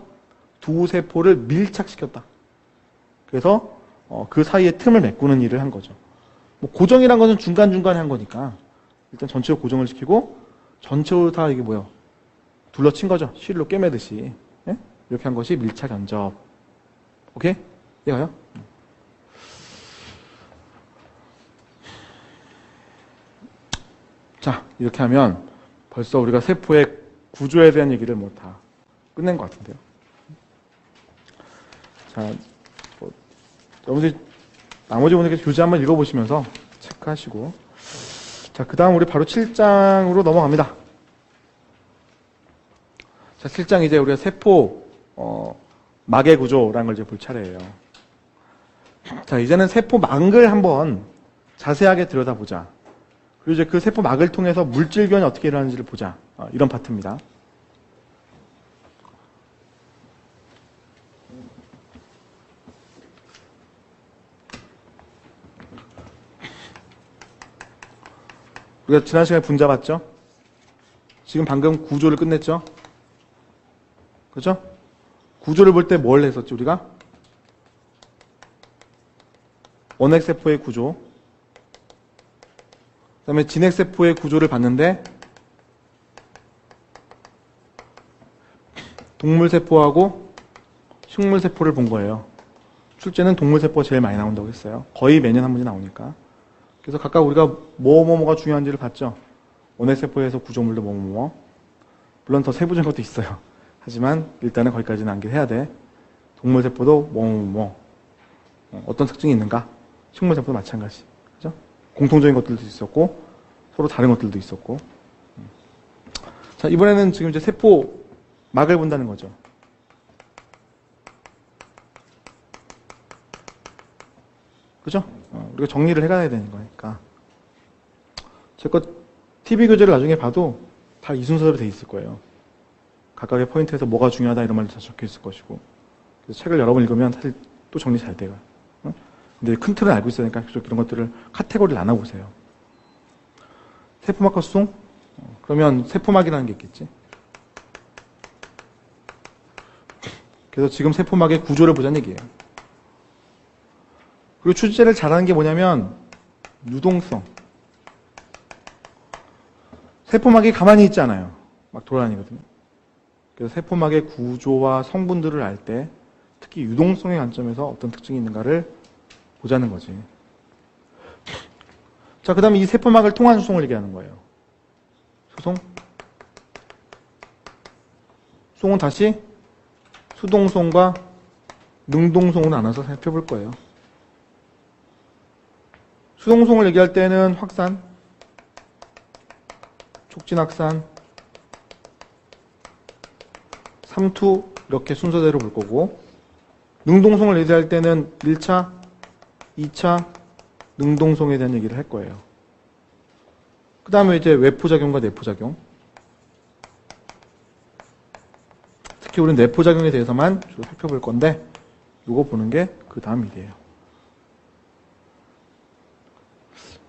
두 세포를 밀착시켰다. 그래서 그 사이에 틈을 메꾸는 일을 한 거죠. 뭐 고정이란 것은 중간중간에 한 거니까 일단 전체로 고정을 시키고 전체로 다 이게 뭐예요? 둘러친 거죠. 실로 꿰매듯이. 예? 이렇게 한 것이 밀착 연접. 오케이? 이해가요? 자, 이렇게 하면 벌써 우리가 세포의 구조에 대한 얘기를 뭐 다 끝낸 것 같은데요. 자, 여러분들 나머지 분들 교재 한번 읽어보시면서 체크하시고, 자, 그 다음 우리 바로 7장으로 넘어갑니다. 자, 7장 이제 우리가 세포 막의 구조라는 걸 이제 볼 차례예요. 자, 이제는 세포 막을 한번 자세하게 들여다보자. 그리고 이제 그 세포 막을 통해서 물질 교환이 어떻게 일어나는지를 보자. 이런 파트입니다. 우리가 지난 시간에 분자 봤죠? 지금 방금 구조를 끝냈죠? 그죠? 구조를 볼 때 뭘 했었지, 우리가? 원핵세포의 구조. 그 다음에 진핵세포의 구조를 봤는데, 동물세포하고 식물세포를 본 거예요. 출제는 동물세포가 제일 많이 나온다고 했어요. 거의 매년 한 문제 나오니까. 그래서 각각 우리가 뭐가 중요한지를 봤죠. 원핵세포에서 구조물도 뭐뭐. 물론 더 세부적인 것도 있어요. 하지만 일단은 거기까지는 암기해야 돼. 동물세포도 뭐뭐. 어떤 특징이 있는가? 식물세포도 마찬가지. 그죠? 공통적인 것들도 있었고 서로 다른 것들도 있었고. 자, 이번에는 지금 이제 세포 막을 본다는 거죠. 그죠? 우리가 정리를 해가야 되는 거니까. 제 거 TV 교재를 나중에 봐도 다 이 순서대로 돼 있을 거예요. 각각의 포인트에서 뭐가 중요하다 이런 말도 다 적혀 있을 것이고. 그래서 책을 여러 번 읽으면 사실 또 정리 잘 돼요. 근데 큰 틀은 알고 있으니까 계속 그런 것들을 카테고리를 나눠보세요. 세포막과 수송? 그러면 세포막이라는 게 있겠지. 그래서 지금 세포막의 구조를 보자는 얘기예요. 그리고 출제를 잘하는 게 뭐냐면 유동성. 세포막이 가만히 있지 않아요. 막 돌아다니거든요. 그래서 세포막의 구조와 성분들을 알 때 특히 유동성의 관점에서 어떤 특징이 있는가를 보자는 거지. 자, 그 다음에 이 세포막을 통한 수송을 얘기하는 거예요. 수송. 수송은 다시 수동성과 능동성으로 나눠서 살펴볼 거예요. 수동성을 얘기할 때는 확산, 촉진확산, 삼투 이렇게 순서대로 볼 거고, 능동성을 얘기할 때는 1차, 2차 능동성에 대한 얘기를 할 거예요. 그 다음에 이제 외포작용과 내포작용. 특히 우리는 내포작용에 대해서만 주로 살펴볼 건데 이거 보는 게 그 다음 일이에요.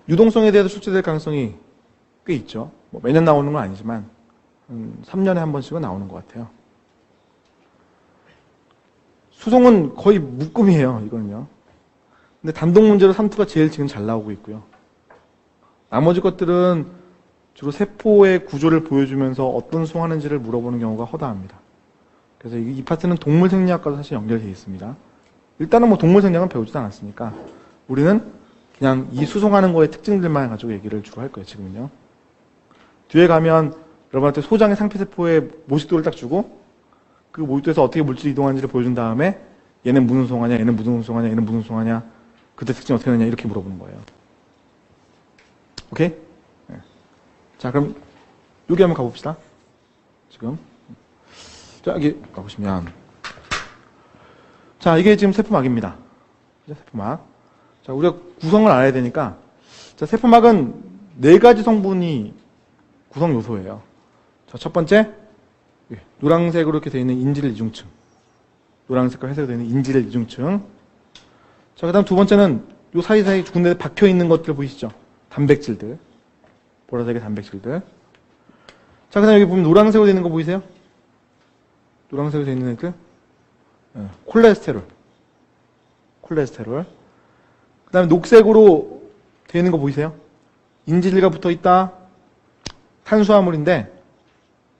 유동성에 대해서 출제될 가능성이 꽤 있죠. 뭐 매년 나오는 건 아니지만 3년에 한 번씩은 나오는 것 같아요. 수송은 거의 묶음이에요. 이거는요. 근데 단독 문제로 삼투가 제일 지금 잘 나오고 있고요. 나머지 것들은 주로 세포의 구조를 보여주면서 어떤 수송하는지를 물어보는 경우가 허다합니다. 그래서 이 파트는 동물 생리학과도 사실 연결되어 있습니다. 일단은 뭐 동물 생리학은 배우지도 않았으니까 우리는 그냥 이 수송하는 거의 특징들만 가지고 얘기를 주로 할 거예요, 지금은요. 뒤에 가면 여러분한테 소장의 상피세포의 모식도를 딱 주고 그 모유토에서 어떻게 물질이 이동하는지를 보여준 다음에 얘는 무슨 송하냐, 얘는 무슨 송하냐, 얘는 무슨 송하냐, 그때 특징이 어떻게 되느냐 이렇게 물어보는 거예요. 오케이? 네. 자, 그럼 여기 한번 가봅시다. 지금 자, 여기 가보시면 자, 이게 지금 세포막입니다. 세포막. 자, 우리가 구성을 알아야 되니까 자, 세포막은 4가지 성분이 구성 요소예요. 자, 첫 번째 노란색으로 이렇게 되어 있는 인지를 이중층. 노란색과 회색으로 되어 있는 인지를 이중층. 자, 그 다음 두 번째는 요 사이사이 군데에 박혀 있는 것들 보이시죠? 단백질들. 보라색의 단백질들. 자, 그 다음 여기 보면 노란색으로 되어 있는 거 보이세요? 노란색으로 되어 있는 애들. 콜레스테롤. 콜레스테롤. 그 다음에 녹색으로 되어 있는 거 보이세요? 인지질과 붙어 있다. 탄수화물인데,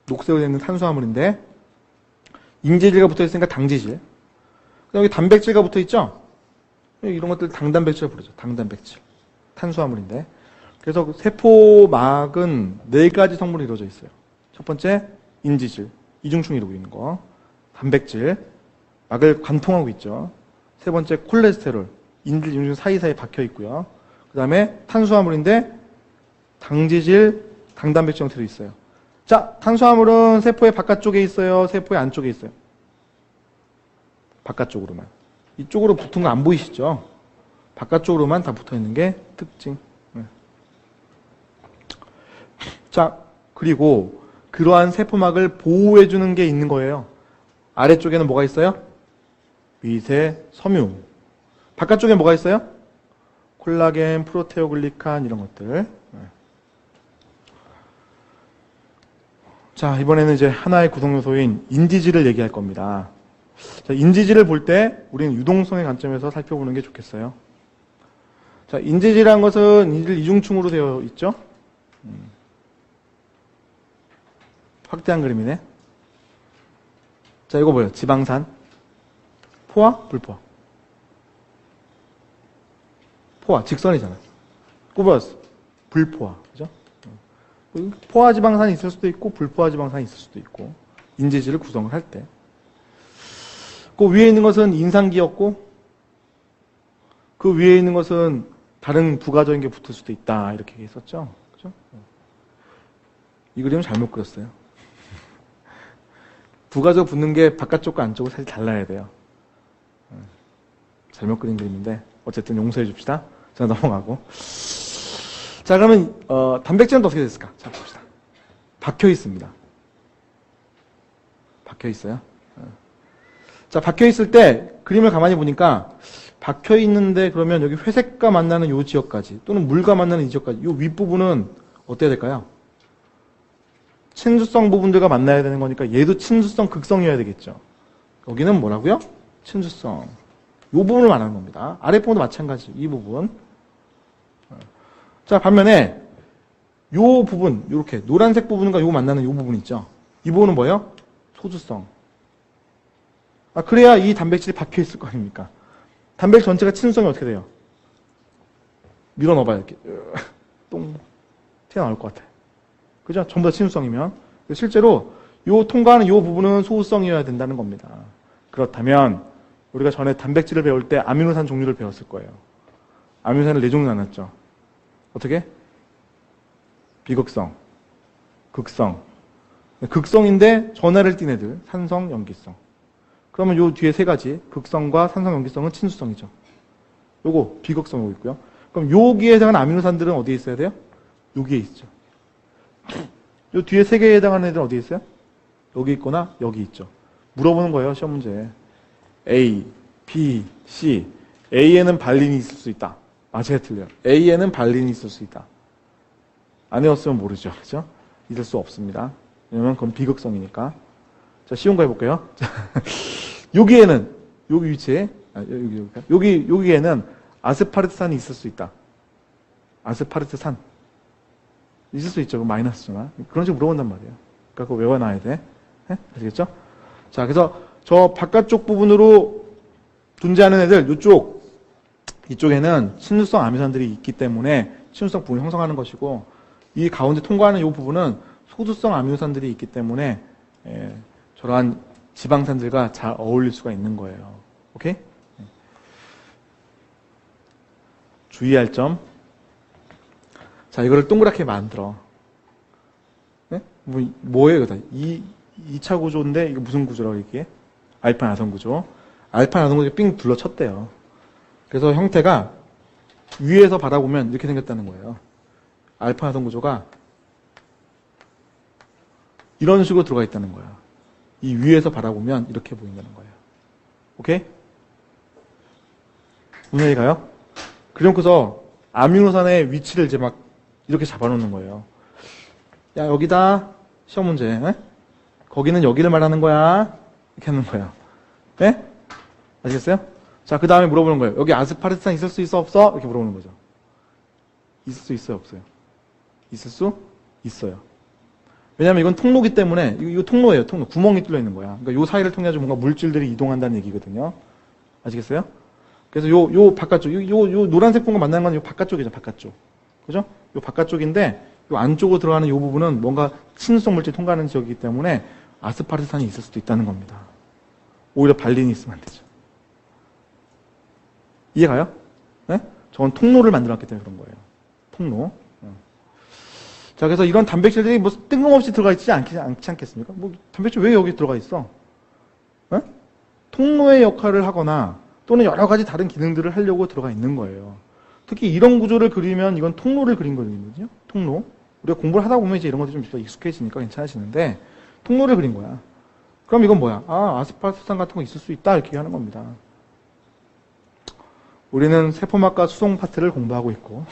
녹색으로 되어 있는 탄수화물인데, 인지질과 붙어 있으니까 당지질. 그 다음에 여기 단백질과 붙어 있죠? 이런 것들 당단백질 부르죠. 당단백질. 탄수화물인데. 그래서 세포막은 4가지 성분으로 이루어져 있어요. 첫 번째, 인지질. 이중충이 이루고 있는 거. 단백질. 막을 관통하고 있죠. 세 번째, 콜레스테롤. 인질, 이중충 사이사이에 박혀 있고요. 그 다음에 탄수화물인데, 당지질, 당단백질 형태로 있어요. 자, 탄수화물은 세포의 바깥쪽에 있어요? 세포의 안쪽에 있어요? 바깥쪽으로만. 이쪽으로 붙은 거 안 보이시죠? 바깥쪽으로만 다 붙어 있는 게 특징. 네. 자, 그리고 그러한 세포막을 보호해주는 게 있는 거예요. 아래쪽에는 뭐가 있어요? 미세 섬유. 바깥쪽에 뭐가 있어요? 콜라겐, 프로테오글리칸 이런 것들. 네. 자, 이번에는 이제 하나의 구성요소인 인지질을 얘기할 겁니다. 자, 인지질을 볼 때 우리는 유동성의 관점에서 살펴보는 게 좋겠어요. 자, 인지질이라는 것은 인지질 이중층으로 되어 있죠? 확대한 그림이네. 자, 이거 뭐예요? 지방산. 포화? 불포화? 포화, 직선이잖아. 꼽았어. 불포화. 그죠? 포화 지방산이 있을 수도 있고, 불포화 지방산이 있을 수도 있고, 인지질을 구성을 할 때. 그 위에 있는 것은 인상기였고, 그 위에 있는 것은 다른 부가적인 게 붙을 수도 있다. 이렇게 얘기했었죠. 그죠? 이 그림은 잘못 그렸어요. 부가적 붙는 게 바깥쪽과 안쪽은 사실 달라야 돼요. 잘못 그린 그림인데, 어쨌든 용서해 줍시다. 자, 넘어가고. 자, 그러면, 단백질은 어떻게 됐을까? 자, 봅시다. 박혀 있습니다. 박혀 있어요. 자, 박혀 있을 때, 그림을 가만히 보니까, 박혀 있는데, 그러면 여기 회색과 만나는 요 지역까지, 또는 물과 만나는 이 지역까지, 요 윗부분은 어때야 될까요? 친수성 부분들과 만나야 되는 거니까, 얘도 친수성, 극성이어야 되겠죠. 여기는 뭐라고요? 친수성. 요 부분을 말하는 겁니다. 아랫부분도 마찬가지, 이 부분. 자, 반면에 요 부분, 요렇게 노란색 부분과 요 만나는 요 부분 있죠. 이 부분은 뭐예요? 소수성. 아, 그래야 이 단백질이 박혀 있을 거 아닙니까? 단백질 전체가 친수성이 어떻게 돼요? 밀어 넣어봐요, 이렇게. 똥 튀어나올 것 같아. 그죠? 전부 다 친수성이면. 실제로 요 통과하는 요 부분은 소수성이어야 된다는 겁니다. 그렇다면 우리가 전에 단백질을 배울 때 아미노산 종류를 배웠을 거예요. 아미노산을 4종류 나눴죠. 어떻게? 비극성, 극성. 극성인데 전하를 띈 애들, 산성, 염기성. 그러면 요 뒤에 3가지, 극성과 산성, 염기성은 친수성이죠. 요거 비극성이고 있고요. 그럼 여기에 해당하는 아미노산들은 어디에 있어야 돼요? 여기에 있죠. 요 뒤에 3개에 해당하는 애들은 어디에 있어요? 여기 있거나 여기 있죠. 물어보는 거예요, 시험 문제. A, B, C. A에는 발린이 있을 수 있다. 맞아요, 틀려요. A에는 발린이 있을 수 있다. 안 외웠으면 모르죠. 그죠? 있을 수 없습니다. 왜냐면 그건 비극성이니까. 자, 쉬운 거 해볼게요. 여기에는, 여기 위치에, 여기에는 아스파르트산이 있을 수 있다. 아스파르트산. 있을 수 있죠. 마이너스잖아. 그런 식으로 물어본단 말이에요. 그러니까 그거 외워놔야 돼. 네? 아시겠죠? 자, 그래서 저 바깥쪽 부분으로 존재하는 애들, 이쪽에는 친수성 아미노산들이 있기 때문에 친수성 부분이 형성하는 것이고, 이 가운데 통과하는 이 부분은 소수성 아미노산들이 있기 때문에 저러한 지방산들과 잘 어울릴 수가 있는 거예요. 오케이? 주의할 점. 자, 이거를 동그랗게 만들어. 네? 뭐예요, 이거 다? 2차 구조인데, 이거 무슨 구조라고 얘기해? 알파 나선 구조. 알파 나선 구조가 삥 둘러쳤대요. 그래서 형태가 위에서 바라보면 이렇게 생겼다는 거예요. 알파 나선 구조가 이런 식으로 들어가 있다는 거야. 이 위에서 바라보면 이렇게 보인다는 거예요. 오케이? 무슨 얘기가요? 그래놓고서 아미노산의 위치를 이제 막 이렇게 잡아놓는 거예요. 야, 여기다. 시험 문제. 에? 거기는 여기를 말하는 거야. 이렇게 하는 거예요. 네? 아시겠어요? 자, 그 다음에 물어보는 거예요. 여기 아스파르트산 있을 수 있어, 없어? 이렇게 물어보는 거죠. 있을 수 있어요, 없어요? 있을 수 있어요. 왜냐면 이건 통로기 때문에, 이거 통로예요, 통로. 구멍이 뚫려 있는 거야. 그러니까 요 사이를 통해서 뭔가 물질들이 이동한다는 얘기거든요. 아시겠어요? 그래서 요 바깥쪽, 요 노란색 폰과 만나는 건 요 바깥쪽이죠, 바깥쪽. 그죠? 요 바깥쪽인데, 요 안쪽으로 들어가는 요 부분은 뭔가 친수성 물질이 통과하는 지역이기 때문에 아스파르트산이 있을 수도 있다는 겁니다. 오히려 발린이 있으면 안 되죠. 이해가요? 네? 저건 통로를 만들었기 때문에 그런 거예요. 통로. 자, 그래서 이런 단백질들이 뭐 뜬금없이 들어가 있지 않지 않겠습니까? 뭐 단백질 왜 여기 들어가 있어? 네? 통로의 역할을 하거나 또는 여러 가지 다른 기능들을 하려고 들어가 있는 거예요. 특히 이런 구조를 그리면 이건 통로를 그린 거거든요. 통로. 우리가 공부를 하다 보면 이제 이런 것들이 좀 익숙해지니까 괜찮아지는데 통로를 그린 거야. 그럼 이건 뭐야? 아, 아스파르트산 같은 거 있을 수 있다 이렇게 하는 겁니다. 우리는 세포막과 수송 파트를 공부하고 있고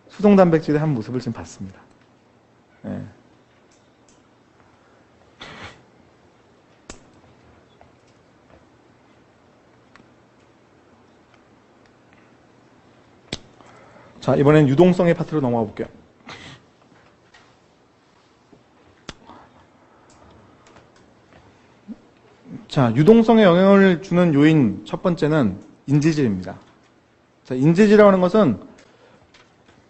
수송 단백질의 한 모습을 지금 봤습니다. 네. 자, 이번엔 유동성의 파트로 넘어가 볼게요. 자, 유동성에 영향을 주는 요인 첫 번째는 인지질입니다. 자, 인지질이라고 하는 것은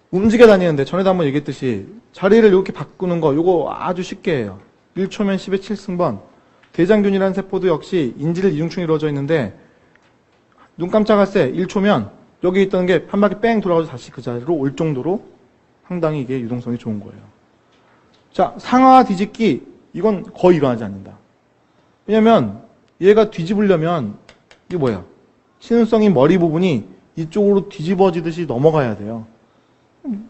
움직여 다니는데 전에도 한번 얘기했듯이 자리를 이렇게 바꾸는 거 요거 아주 쉽게 해요. 1초면 10의 7승번. 대장균이라는 세포도 역시 인지질 이중충이 이루어져 있는데 눈 깜짝할 새 1초면 여기 있던 게 한 바퀴 뺑 돌아가서 다시 그 자리로 올 정도로 상당히 이게 유동성이 좋은 거예요. 자, 상하 뒤집기 이건 거의 일어나지 않는다. 왜냐면 얘가 뒤집으려면 이게 뭐야? 신은성인 머리 부분이 이쪽으로 뒤집어지듯이 넘어가야 돼요.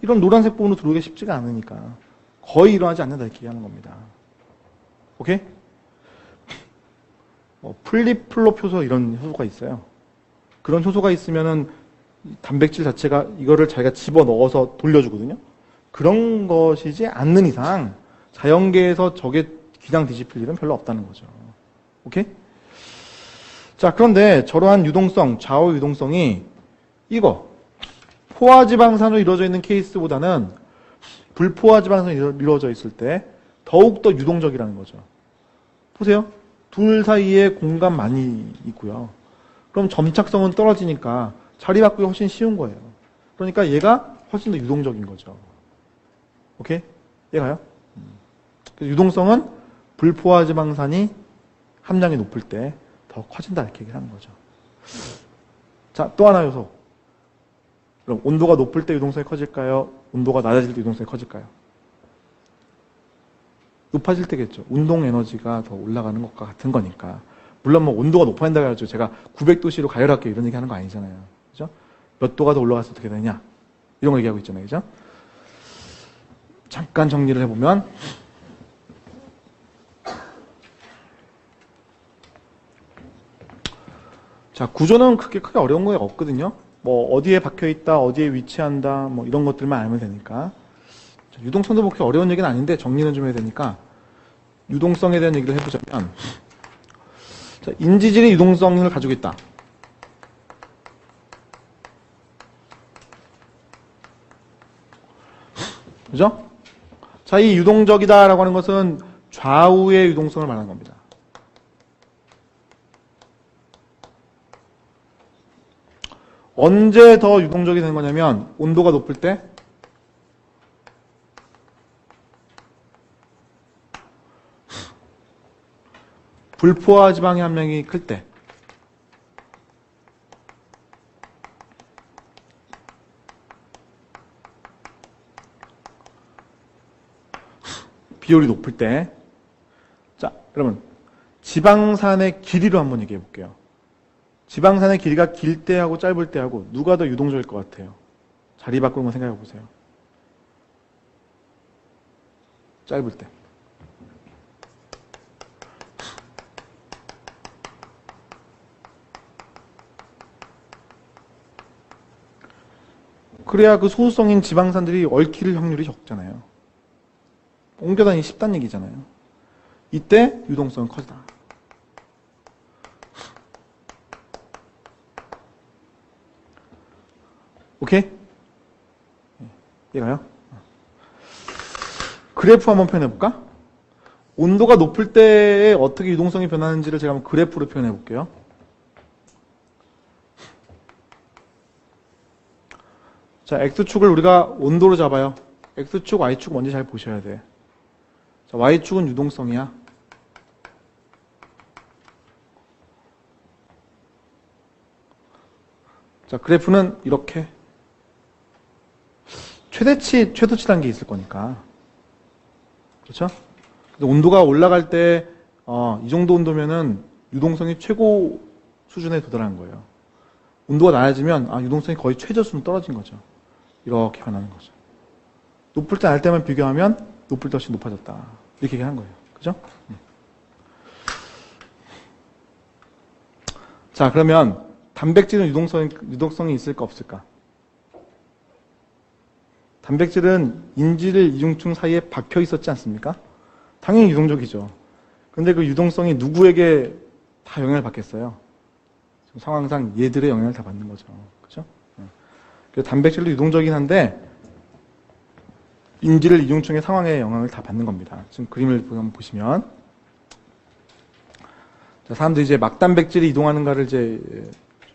이런 노란색 부분으로 들어오기가 쉽지가 않으니까 거의 일어나지 않는다 이렇게 얘기하는 겁니다. 오케이? 플립플롭 효소 이런 효소가 있어요. 그런 효소가 있으면은 단백질 자체가 이거를 자기가 집어넣어서 돌려주거든요. 그런 것이지 않는 이상 자연계에서 저게 그냥 뒤집힐 일은 별로 없다는 거죠. 오케이? 자, 그런데 저러한 유동성, 좌우 유동성이 이거 포화지방산으로 이루어져 있는 케이스보다는 불포화지방산으로 이루어져 있을 때 더욱더 유동적이라는 거죠. 보세요. 둘 사이에 공간 많이 있고요. 그럼 점착성은 떨어지니까 자리 바꾸기 훨씬 쉬운 거예요. 그러니까 얘가 훨씬 더 유동적인 거죠. 오케이? 얘가요? 유동성은 불포화지방산이 함량이 높을 때 더 커진다 이렇게 얘기를 하는 거죠. 자, 또 하나 요소. 그럼 온도가 높을 때 유동성이 커질까요? 온도가 낮아질 때 유동성이 커질까요? 높아질 때겠죠. 운동 에너지가 더 올라가는 것과 같은 거니까. 물론 뭐 온도가 높아진다고 해가지고 제가 900도씨로 가열할게요 이런 얘기 하는 거 아니잖아요. 그죠? 몇 도가 더 올라가서 어떻게 되냐? 이런 거 얘기하고 있잖아요. 그죠? 잠깐 정리를 해보면 자, 구조는 크게 어려운 거 없거든요. 뭐 어디에 박혀 있다, 어디에 위치한다, 뭐 이런 것들만 알면 되니까. 자, 유동성도 그렇게 어려운 얘기는 아닌데 정리는 좀 해야 되니까 유동성에 대한 얘기를 해보자면 자, 인지질이 유동성을 가지고 있다. 그죠? 자, 이 유동적이다라고 하는 것은 좌우의 유동성을 말하는 겁니다. 언제 더 유동적이 되는 거냐면 온도가 높을 때 불포화 지방의 함량이 클 때, 비율이 높을 때, 자, 그러면 지방산의 길이로 한번 얘기해 볼게요. 지방산의 길이가 길 때하고 짧을 때하고 누가 더 유동적일 것 같아요? 자리 바꾸는 거 생각해 보세요. 짧을 때. 그래야 그 소수성인 지방산들이 얽힐 확률이 적잖아요. 옮겨다니기 쉽다는 얘기잖아요. 이때 유동성은 커지다. 오케이? 이해가요? 그래프 한번 표현해볼까? 온도가 높을 때 어떻게 유동성이 변하는지를 제가 한번 그래프로 표현해볼게요. 자, X축을 우리가 온도로 잡아요. X축, Y축 먼저 잘 보셔야 돼. 자, Y축은 유동성이야. 자, 그래프는 이렇게 최대치, 최소치라는 게 있을 거니까. 그렇죠? 온도가 올라갈 때, 이 정도 온도면은 유동성이 최고 수준에 도달하는 거예요. 온도가 낮아지면, 유동성이 거의 최저 수준 떨어진 거죠. 이렇게 변하는 거죠. 높을 때 날 때만 비교하면 높을 때 훨씬 높아졌다. 이렇게 얘기하는 거예요. 그죠? 자, 그러면 단백질은 유동성이 있을까 없을까? 단백질은 인질 이중층 사이에 박혀 있었지 않습니까? 당연히 유동적이죠. 근데 그 유동성이 누구에게 다 영향을 받겠어요? 지금 상황상 얘들의 영향을 다 받는 거죠. 그죠? 그래서 단백질도 유동적이긴 한데 인질 이중층의 상황에 영향을 다 받는 겁니다. 지금 그림을 한번 보시면 자, 사람들이 이제 막단백질이 이동하는가를 이제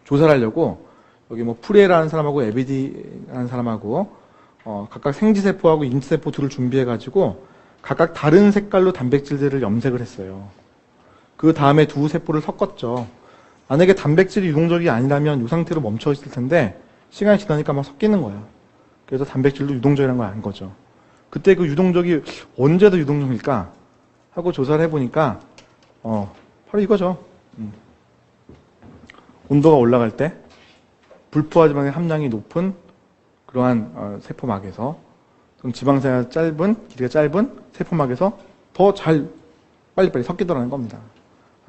조사를 하려고 여기 뭐 프리에라는 사람하고 에비디라는 사람하고 각각 생지세포하고 인지세포 둘을 준비해가지고 각각 다른 색깔로 단백질들을 염색을 했어요. 그 다음에 두 세포를 섞었죠. 만약에 단백질이 유동적이 아니라면 이 상태로 멈춰 있을 텐데 시간이 지나니까 막 섞이는 거예요. 그래서 단백질도 유동적이라는 걸 안 거죠. 그때 그 유동적이 언제 더 유동적일까 하고 조사를 해보니까 바로 이거죠. 온도가 올라갈 때 불포화 지방의 함량이 높은 그러한 세포막에서 지방세가 길이가 짧은 세포막에서 더 잘 빨리빨리 섞이더라는 겁니다.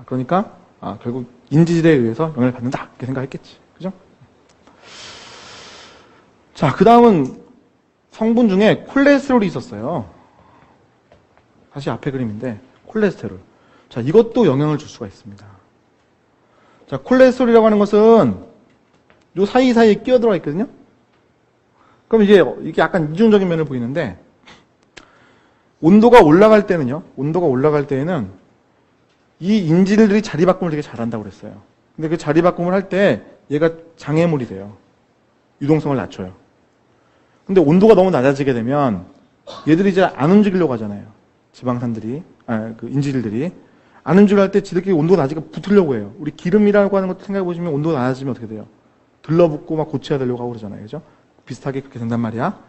그러니까 결국 인지질에 의해서 영향을 받는다 이렇게 생각했겠지. 그죠? 자, 그 다음은 성분 중에 콜레스테롤이 있었어요. 다시 앞에 그림인데 콜레스테롤. 자, 이것도 영향을 줄 수가 있습니다. 자, 콜레스테롤이라고 하는 것은 요 사이사이에 끼어들어가 있거든요. 그럼 이게 약간 이중적인 면을 보이는데 온도가 올라갈 때는요. 온도가 올라갈 때에는 이 인질들이 자리 바꿈을 되게 잘한다고 그랬어요. 근데 그 자리 바꿈을 할 때 얘가 장애물이 돼요. 유동성을 낮춰요. 근데 온도가 너무 낮아지게 되면 얘들이 이제 안 움직이려고 하잖아요. 지방산들이, 그 인질들이. 안 움직이려 할 때 지들끼리 온도가 낮으니까 붙으려고 해요. 우리 기름이라고 하는 것도 생각해 보시면 온도가 낮아지면 어떻게 돼요? 들러붙고 막 고쳐야 되려고 하고 그러잖아요. 그죠? 비슷하게 그렇게 된단 말이야.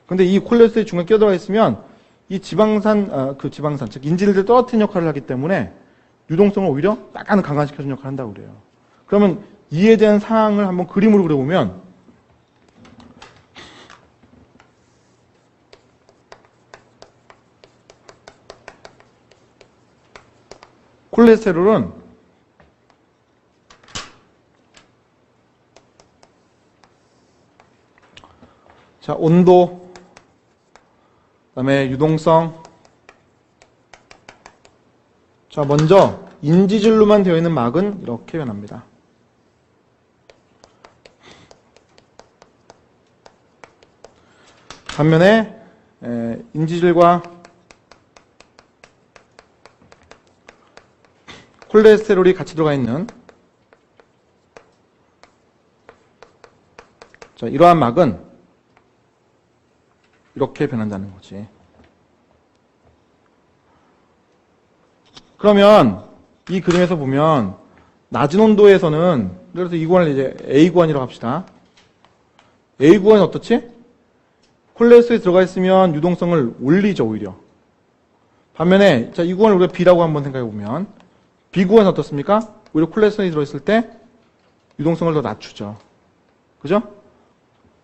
근데 이 콜레스테롤이 중간에 끼어들어가 있으면 이 지방산, 즉 인질들 떨어뜨리는 역할을 하기 때문에 유동성을 오히려 약간 강화시켜주는 역할을 한다고 그래요. 그러면 이에 대한 사항을 한번 그림으로 그려보면 콜레스테롤은 자, 온도, 그다음에 유동성. 자, 먼저 인지질로만 되어 있는 막은 이렇게 변합니다. 반면에 인지질과 콜레스테롤이 같이 들어가 있는 자, 이러한 막은 이렇게 변한다는 거지. 그러면 이 그림에서 보면 낮은 온도에서는 그래서 이 구간을 이제 A 구간이라고 합시다. A 구간은 어떻지? 콜레스테롤이 들어가 있으면 유동성을 올리죠, 오히려. 반면에 자, 이 구간을 우리가 B라고 한번 생각해 보면 B 구간은 어떻습니까? 오히려 콜레스테롤이 들어있을 때 유동성을 더 낮추죠. 그죠?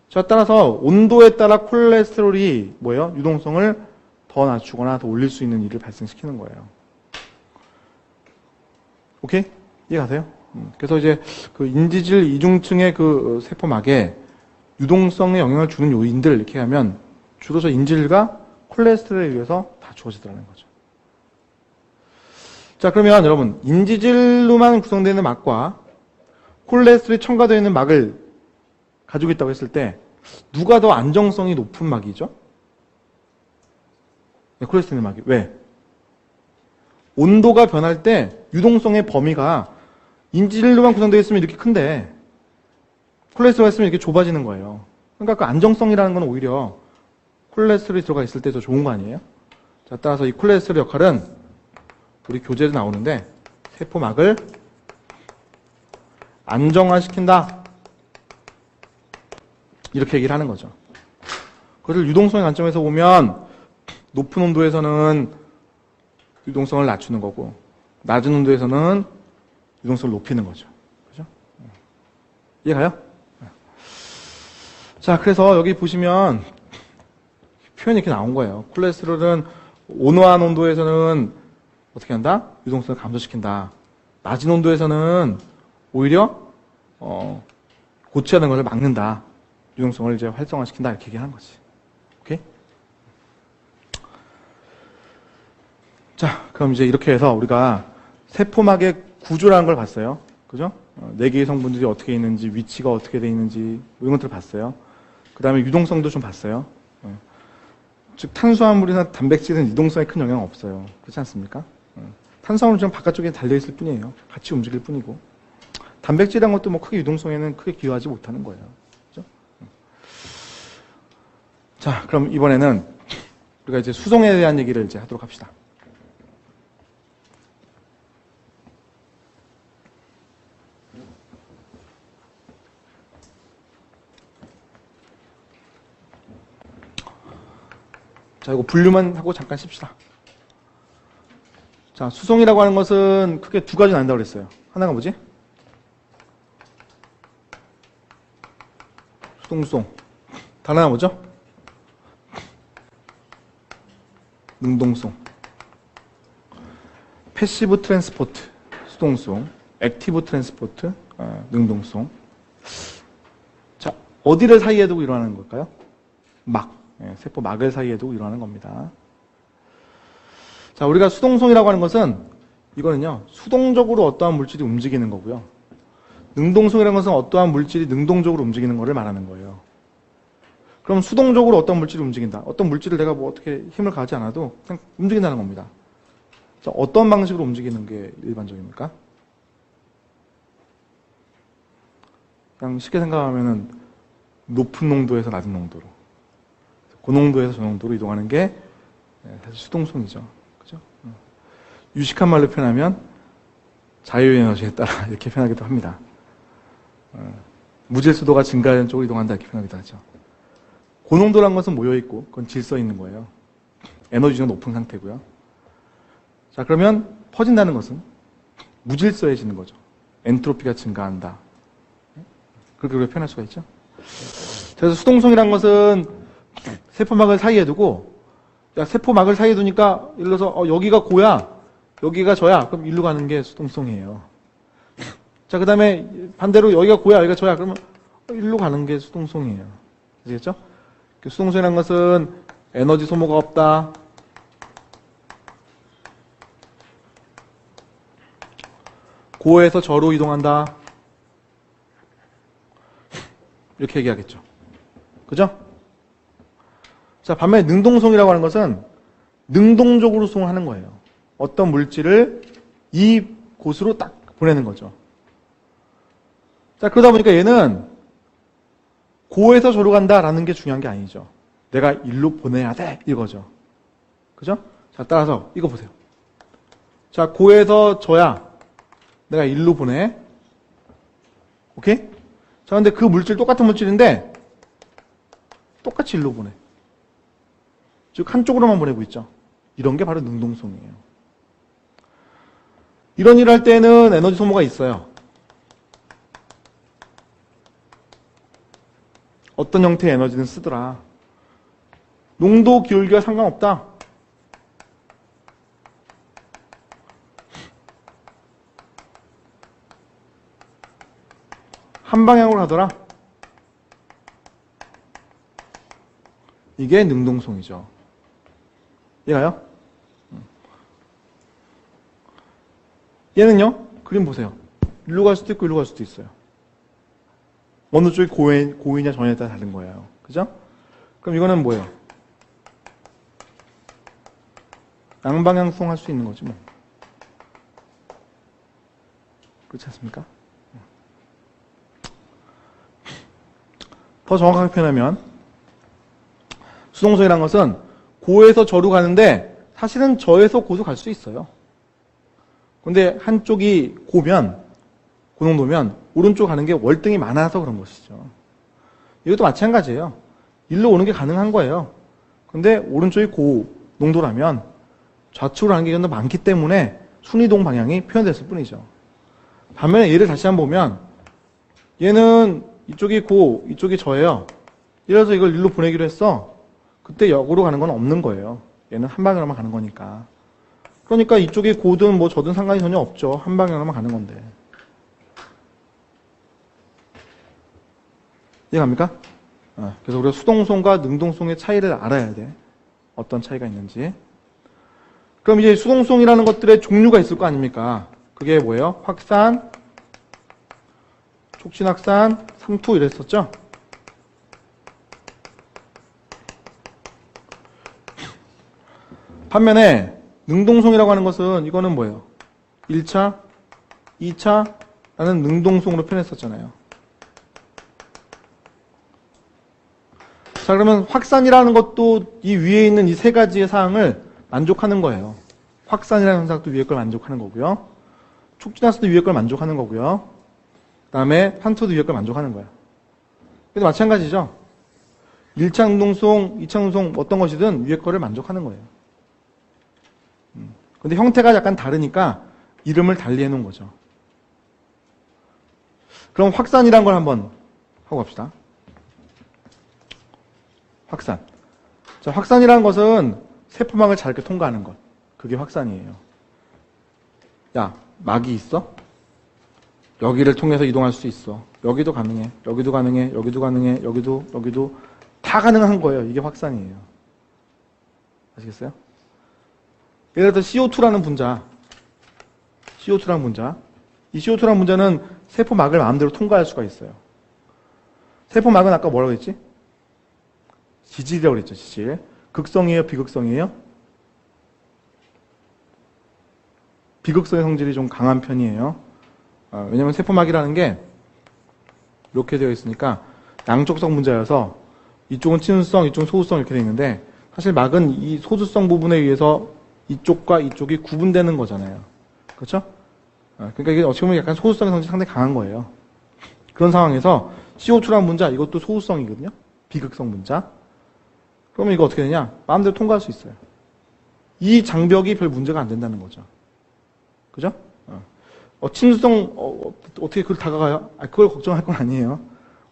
자, 따라서 온도에 따라 콜레스테롤이 뭐예요? 유동성을 더 낮추거나 더 올릴 수 있는 일을 발생시키는 거예요. 오케이? 이해가세요? 그래서 이제 그 인지질 이중층의 그 세포막에 유동성에 영향을 주는 요인들 이렇게 하면 주로 저 인질과 콜레스테롤에 의해서 다 주어지더라는 거죠. 자, 그러면 여러분 인지질로만 구성되어 있는 막과 콜레스테롤이 첨가되어 있는 막을 가지고 있다고 했을 때 누가 더 안정성이 높은 막이죠? 네, 콜레스테롤 막이. 왜? 온도가 변할 때 유동성의 범위가 인지질로만 구성되어 있으면 이렇게 큰데 콜레스테롤이 있으면 이렇게 좁아지는 거예요. 그러니까 그 안정성이라는 건 오히려 콜레스테롤이 들어가 있을 때 더 좋은 거 아니에요? 자, 따라서 이 콜레스테롤 역할은 우리 교재에 나오는데 세포막을 안정화시킨다. 이렇게 얘기를 하는 거죠. 그것을 유동성의 관점에서 보면 높은 온도에서는 유동성을 낮추는 거고 낮은 온도에서는 유동성을 높이는 거죠. 그죠? 이해가요? 자, 그래서 여기 보시면 표현이 이렇게 나온 거예요. 콜레스테롤은 온화한 온도에서는 어떻게 한다? 유동성을 감소시킨다. 낮은 온도에서는 오히려 고취하는 것을 막는다. 유동성을 이제 활성화시킨다. 이렇게 얘기하는 거지. 오케이? 자, 그럼 이제 이렇게 해서 우리가 세포막의 구조라는 걸 봤어요. 그죠? 4개의 성분들이 어떻게 있는지, 위치가 어떻게 돼 있는지, 이런 것들을 봤어요. 그 다음에 유동성도 좀 봤어요. 즉, 탄수화물이나 단백질은 유동성에 큰 영향 없어요. 그렇지 않습니까? 탄수화물은 그냥 바깥쪽에 달려있을 뿐이에요. 같이 움직일 뿐이고. 단백질이란 것도 뭐 크게 유동성에는 크게 기여하지 못하는 거예요. 그죠? 자, 그럼 이번에는 우리가 이제 수송에 대한 얘기를 이제 하도록 합시다. 자, 이거 분류만 하고 잠깐 쉽시다. 자, 수송이라고 하는 것은 크게 두 가지 나뉜다고 그랬어요. 하나가 뭐지? 수동수송. 다른 하나 뭐죠? 능동수송. 패시브 트랜스포트, 수동수송. 액티브 트랜스포트, 능동수송. 자, 어디를 사이에 두고 일어나는 걸까요? 막. 세포 막을 사이에 두고 일어나는 겁니다. 자, 우리가 수동성이라고 하는 것은 이거는요, 수동적으로 어떠한 물질이 움직이는 거고요. 능동성이라는 것은 어떠한 물질이 능동적으로 움직이는 것을 말하는 거예요. 그럼 수동적으로 어떤 물질이 움직인다. 어떤 물질을 내가 뭐 어떻게 힘을 가하지 않아도 그냥 움직인다는 겁니다. 자, 어떤 방식으로 움직이는 게 일반적입니까? 그냥 쉽게 생각하면은 높은 농도에서 낮은 농도로. 고농도에서 저농도로 이동하는 게 사실 수동성이죠. 그죠? 유식한 말로 표현하면 자유에너지에 따라 이렇게 표현하기도 합니다. 무질서도가 증가하는 쪽으로 이동한다 이렇게 표현하기도 하죠. 고농도란 것은 모여있고 그건 질서 있는 거예요. 에너지가 높은 상태고요. 자, 그러면 퍼진다는 것은 무질서해지는 거죠. 엔트로피가 증가한다. 그렇게 우리가 표현할 수가 있죠. 그래서 수동성이란 것은 세포막을 사이에 두고, 야, 세포막을 사이에 두니까, 예를 들어서, 여기가 고야, 여기가 저야, 그럼 일로 가는 게 수동성이에요. 자, 그 다음에 반대로 여기가 고야, 여기가 저야, 그러면 일로 가는 게 수동성이에요. 아시겠죠? 수동성이라는 것은 에너지 소모가 없다. 고에서 저로 이동한다. 이렇게 얘기하겠죠. 그죠? 자, 반면에 능동성이라고 하는 것은 능동적으로 수송하는 거예요. 어떤 물질을 이 곳으로 딱 보내는 거죠. 자, 그러다 보니까 얘는 고에서 저로 간다라는 게 중요한 게 아니죠. 내가 일로 보내야 돼 이거죠. 그죠? 자, 따라서 이거 보세요. 자, 고에서 저야. 내가 일로 보내. 오케이? 자, 근데 그 물질 똑같은 물질인데 똑같이 일로 보내. 즉 한쪽으로만 보내고 있죠. 이런 게 바로 능동성이에요. 이런 일을 할 때는 에너지 소모가 있어요. 어떤 형태의 에너지는 쓰더라. 농도 기울기와 상관없다. 한 방향으로 가더라. 이게 능동성이죠. 이해가요? 얘는요? 그림 보세요. 일로 갈 수도 있고 일로 갈 수도 있어요. 어느 쪽이 고이냐 전이냐에 따라 다른 거예요. 그죠? 그럼 이거는 뭐예요? 양방향성 할 수 있는 거지 뭐. 그렇지 않습니까? 더 정확하게 표현하면 수동성이라는 것은 고에서 저로 가는데 사실은 저에서 고도 갈 수 있어요. 근데 한쪽이 고농도면 오른쪽 가는 게 월등히 많아서 그런 것이죠. 이것도 마찬가지예요. 일로 오는 게 가능한 거예요. 근데 오른쪽이 고농도라면 좌측으로 가는 게 좀 더 많기 때문에 순이동 방향이 표현됐을 뿐이죠. 반면에 얘를 다시 한번 보면 얘는 이쪽이 고, 이쪽이 저예요. 이래서 이걸 일로 보내기로 했어. 그때 역으로 가는 건 없는 거예요. 얘는 한 방향으로만 가는 거니까. 그러니까 이쪽이 고든 뭐 저든 상관이 전혀 없죠. 한 방향으로만 가는 건데. 이해갑니까? 그래서 우리가 수동성과 능동성의 차이를 알아야 돼. 어떤 차이가 있는지. 그럼 이제 수동성이라는 것들의 종류가 있을 거 아닙니까? 그게 뭐예요? 확산, 촉진확산, 삼투 이랬었죠? 반면에 능동성이라고 하는 것은 이거는 뭐예요? 1차, 2차라는 능동성으로 표현했었잖아요. 자, 그러면 확산이라는 것도 이 위에 있는 이 세 가지의 사항을 만족하는 거예요. 확산이라는 현상도 위에 걸 만족하는 거고요. 촉진학도 위에 걸 만족하는 거고요. 그 다음에 판토도 위에 걸 만족하는 거예요. 근데 마찬가지죠. 1차 능동성, 2차 능동성 어떤 것이든 위에 거를 만족하는 거예요. 근데 형태가 약간 다르니까 이름을 달리 해놓은 거죠. 그럼 확산이란 걸 한번 하고 갑시다. 확산. 자, 확산이라는 것은 세포막을 잘 이렇게 통과하는 것. 그게 확산이에요. 야, 막이 있어? 여기를 통해서 이동할 수 있어. 여기도 가능해. 여기도 가능해. 여기도 가능해. 여기도 다 가능한 거예요. 이게 확산이에요. 아시겠어요? 예를 들어 CO2라는 분자. CO2라는 분자. 이 CO2라는 분자는 세포막을 마음대로 통과할 수가 있어요. 세포막은 아까 뭐라고 했지? 지질이라고 그랬죠. 지질. 극성이에요? 비극성이에요? 비극성의 성질이 좀 강한 편이에요. 왜냐하면 세포막이라는 게 이렇게 되어 있으니까 양쪽성 분자여서 이쪽은 친수성, 이쪽은 소수성 이렇게 되어 있는데 사실 막은 이 소수성 부분에 의해서 이쪽과 이쪽이 구분되는 거잖아요. 그렇죠? 그러니까 이게 어떻게 보면 약간 소수성의 성질이 상당히 강한 거예요. 그런 상황에서 CO2라는 분자, 이것도 소수성이거든요. 비극성 분자. 그러면 이거 어떻게 되냐? 마음대로 통과할 수 있어요. 이 장벽이 별 문제가 안 된다는 거죠. 그죠? 친수성, 어떻게 그걸 다가가요? 그걸 걱정할 건 아니에요.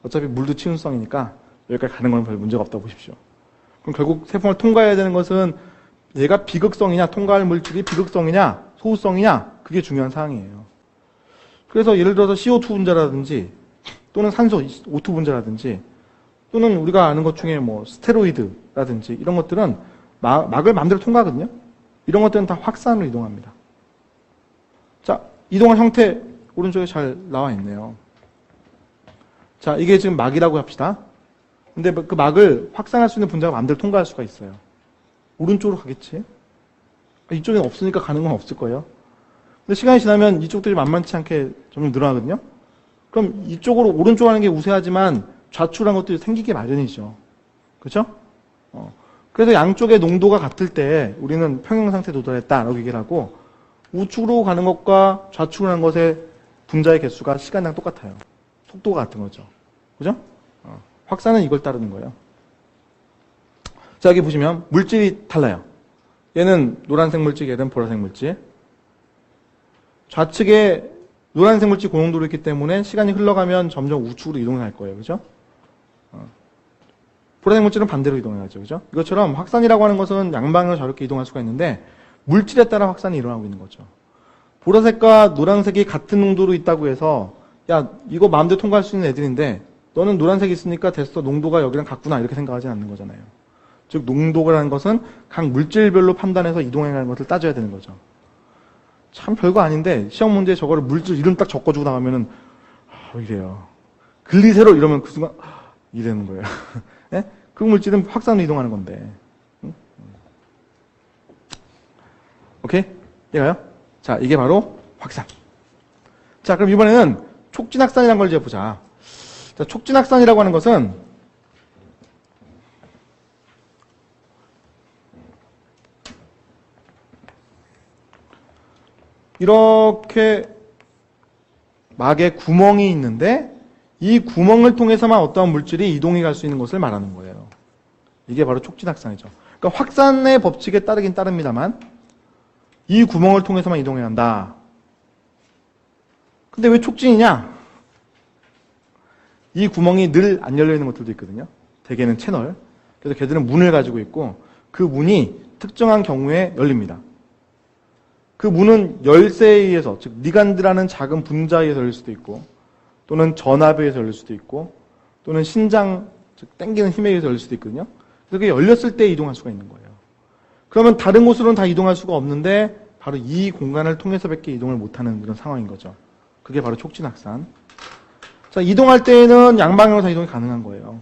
어차피 물도 친수성이니까 여기까지 가는 건 별 문제가 없다고 보십시오. 그럼 결국 세포를 통과해야 되는 것은 얘가 비극성이냐, 통과할 물질이 비극성이냐, 소수성이냐, 그게 중요한 사항이에요. 그래서 예를 들어서 CO2 분자라든지 또는 산소, O2 분자라든지 또는 우리가 아는 것 중에 뭐 스테로이드라든지 이런 것들은 막을 마음대로 통과하거든요. 이런 것들은 다 확산으로 이동합니다. 자, 이동한 형태 오른쪽에 잘 나와 있네요. 자, 이게 지금 막이라고 합시다. 근데 그 막을 확산할 수 있는 분자가 마음대로 통과할 수가 있어요. 오른쪽으로 가겠지? 이쪽엔 없으니까 가는 건 없을 거예요. 근데 시간이 지나면 이쪽들이 만만치 않게 점점 늘어나거든요. 그럼 이쪽으로 오른쪽 가는 게 우세하지만 좌측이라는 것도 생기게 마련이죠. 그렇죠? 그래서 양쪽의 농도가 같을 때 우리는 평형 상태에 도달했다라고 얘기를 하고 우측으로 가는 것과 좌측으로 가는 것의 분자의 개수가 시간이랑 똑같아요. 속도가 같은 거죠. 그죠? 확산은 이걸 따르는 거예요. 자, 여기 보시면 물질이 달라요. 얘는 노란색 물질, 얘는 보라색 물질. 좌측에 노란색 물질 고농도로 있기 때문에 시간이 흘러가면 점점 우측으로 이동할 거예요. 그죠? 보라색 물질은 반대로 이동해야죠. 그죠? 이것처럼 확산이라고 하는 것은 양방향으로 저렇게 이동할 수가 있는데 물질에 따라 확산이 일어나고 있는 거죠. 보라색과 노란색이 같은 농도로 있다고 해서 야, 이거 마음대로 통과할 수 있는 애들인데 너는 노란색이 있으니까 됐어. 농도가 여기랑 같구나. 이렇게 생각하지 않는 거잖아요. 즉 농도라는 것은 각 물질별로 판단해서 이동해가는 것을 따져야 되는 거죠. 참 별거 아닌데 시험 문제에 저거를 물질 이름 딱 적어주고 나가면은 이래요. 글리세롤 이러면 그 순간 이래는 거예요. 네? 그 물질은 확산으로 이동하는 건데. 응? 오케이? 이해가요? 자, 이게 바로 확산. 자, 그럼 이번에는 촉진확산이라는 걸 이제 보자. 자, 촉진확산이라고 하는 것은 이렇게 막에 구멍이 있는데 이 구멍을 통해서만 어떠한 물질이 이동해 갈 수 있는 것을 말하는 거예요. 이게 바로 촉진확산이죠. 그러니까 확산의 법칙에 따르긴 따릅니다만 이 구멍을 통해서만 이동해야 한다. 근데 왜 촉진이냐? 이 구멍이 늘 안 열려 있는 것들도 있거든요. 대개는 채널. 그래서 걔들은 문을 가지고 있고 그 문이 특정한 경우에 열립니다. 그 문은 열쇠에 의해서, 즉 리간드라는 작은 분자에 의해서 열릴 수도 있고 또는 전압에 의해서 열릴 수도 있고 또는 신장, 즉 당기는 힘에 의해서 열릴 수도 있거든요. 그래서 그게 열렸을 때 이동할 수가 있는 거예요. 그러면 다른 곳으로는 다 이동할 수가 없는데 바로 이 공간을 통해서밖에 이동을 못하는 그런 상황인 거죠. 그게 바로 촉진확산. 자, 이동할 때에는 양방향으로 다 이동이 가능한 거예요.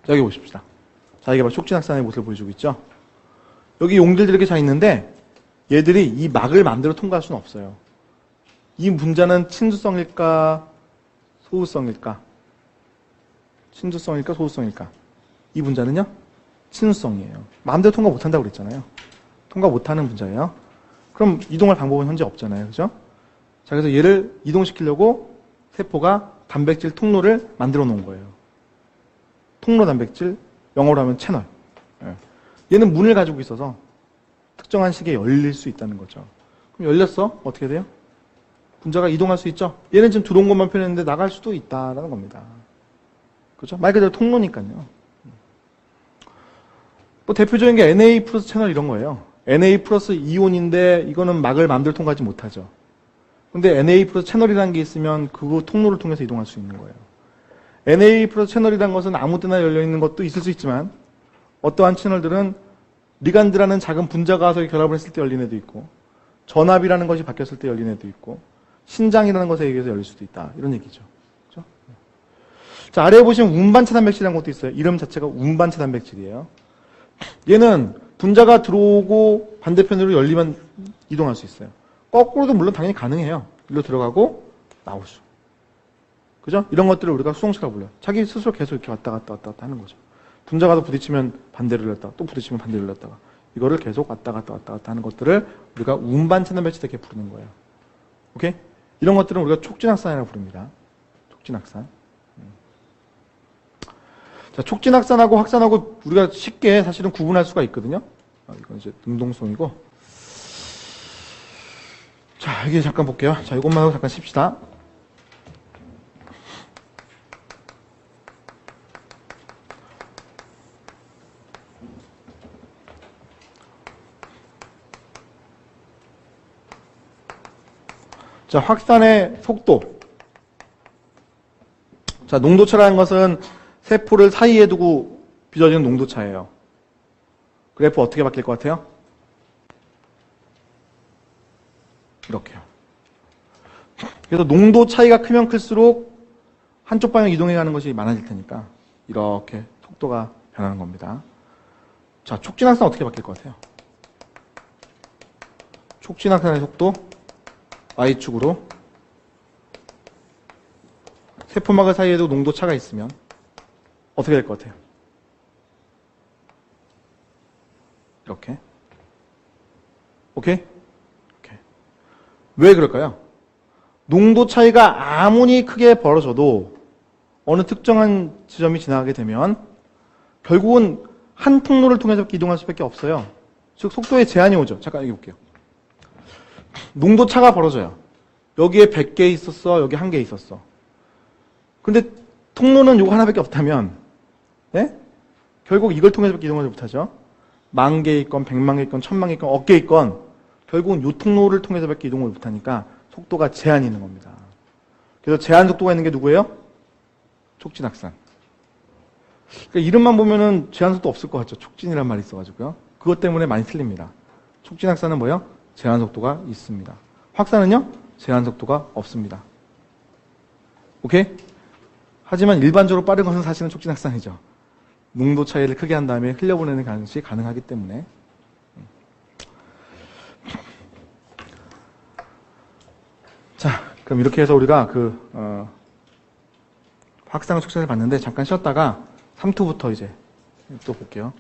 자, 여기 보십시다. 자, 이게 바로 촉진확산의 모습을 보여주고 있죠. 여기 용질들이 이렇게 잘 있는데 얘들이 이 막을 마음대로 통과할 수는 없어요. 이 분자는 친수성일까 소수성일까? 친수성일까 소수성일까? 이 분자는요? 친수성이에요. 마음대로 통과 못한다고 그랬잖아요. 통과 못하는 분자예요. 그럼 이동할 방법은 현재 없잖아요. 그죠? 자, 그래서 얘를 이동시키려고 세포가 단백질 통로를 만들어 놓은 거예요. 통로 단백질, 영어로 하면 채널. 얘는 문을 가지고 있어서 특정한 시기에 열릴 수 있다는 거죠. 그럼 열렸어? 어떻게 돼요? 분자가 이동할 수 있죠? 얘는 지금 들어온 것만 표현했는데 나갈 수도 있다라는 겁니다. 그렇죠? 말 그대로 통로니까요. 뭐 대표적인 게 Na 플러스 채널 이런 거예요. Na 플러스 이온인데 이거는 막을 마음대로 통과하지 못하죠. 근데 Na 플러스 채널이라는 게 있으면 그 통로를 통해서 이동할 수 있는 거예요. Na 플러스 채널이라는 것은 아무 때나 열려있는 것도 있을 수 있지만 어떠한 채널들은 리간드라는 작은 분자가 와서 결합을 했을 때 열린 애도 있고 전압이라는 것이 바뀌었을 때 열린 애도 있고 신장이라는 것에 의해서 열릴 수도 있다. 이런 얘기죠. 그렇죠? 자, 아래에 보시면 운반체 단백질이라는 것도 있어요. 이름 자체가 운반체 단백질이에요. 얘는 분자가 들어오고 반대편으로 열리면 이동할 수 있어요. 거꾸로도 물론 당연히 가능해요. 일로 들어가고 나올 수. 그죠? 이런 것들을 우리가 수동체라고 불러요. 자기 스스로 계속 이렇게 왔다 갔다 하는 거죠. 분자가 또 부딪히면 반대로 열렸다가 또 부딪히면 반대로 열렸다가 이거를 계속 왔다 갔다 하는 것들을 우리가 운반체 단백질 이렇게 부르는 거예요. 오케이? 이런 것들은 우리가 촉진확산이라고 부릅니다. 촉진확산. 자, 촉진확산하고 확산하고 우리가 쉽게 사실은 구분할 수가 있거든요. 이건 이제 능동성이고. 자, 여기 잠깐 볼게요. 자, 이것만 하고 잠깐 쉽시다. 자, 확산의 속도. 자, 농도차라는 것은 세포를 사이에 두고 빚어지는 농도차예요. 그래프 어떻게 바뀔 것 같아요? 이렇게요. 그래서 농도 차이가 크면 클수록 한쪽 방향 이동해 가는 것이 많아질 테니까 이렇게 속도가 변하는 겁니다. 자, 촉진확산 어떻게 바뀔 것 같아요? 촉진확산의 속도 Y축으로 세포막을 사이에도 농도 차가 있으면 어떻게 될 것 같아요? 이렇게. 오케이? 오케이. 왜 그럴까요? 농도 차이가 아무리 크게 벌어져도 어느 특정한 지점이 지나가게 되면 결국은 한 통로를 통해서 이동할 수밖에 없어요. 즉 속도에 제한이 오죠. 잠깐 여기 볼게요. 농도 차가 벌어져요. 여기에 100개 있었어. 여기 1개 있었어. 근데 통로는 요거 하나밖에 없다면 네? 결국 이걸 통해서밖에 이동하지 못하죠. 10,000개 있건 100만 개 있건 1000만 개 있건 억개 있건 결국은 요 통로를 통해서밖에 이동을 못하니까 속도가 제한이 있는 겁니다. 그래서 제한 속도가 있는 게 누구예요? 촉진확산. 그러니까 이름만 보면은 제한 속도 없을 것 같죠. 촉진이란 말이 있어가지고요. 그것 때문에 많이 틀립니다. 촉진확산은 뭐예요? 제한 속도가 있습니다. 확산은요? 제한 속도가 없습니다. 오케이? 하지만 일반적으로 빠른 것은 사실은 촉진확산이죠. 농도 차이를 크게 한 다음에 흘려보내는 것이 가능하기 때문에. 자, 그럼 이렇게 해서 우리가 확산과 촉진을 봤는데 잠깐 쉬었다가 3투부터 이제 또 볼게요.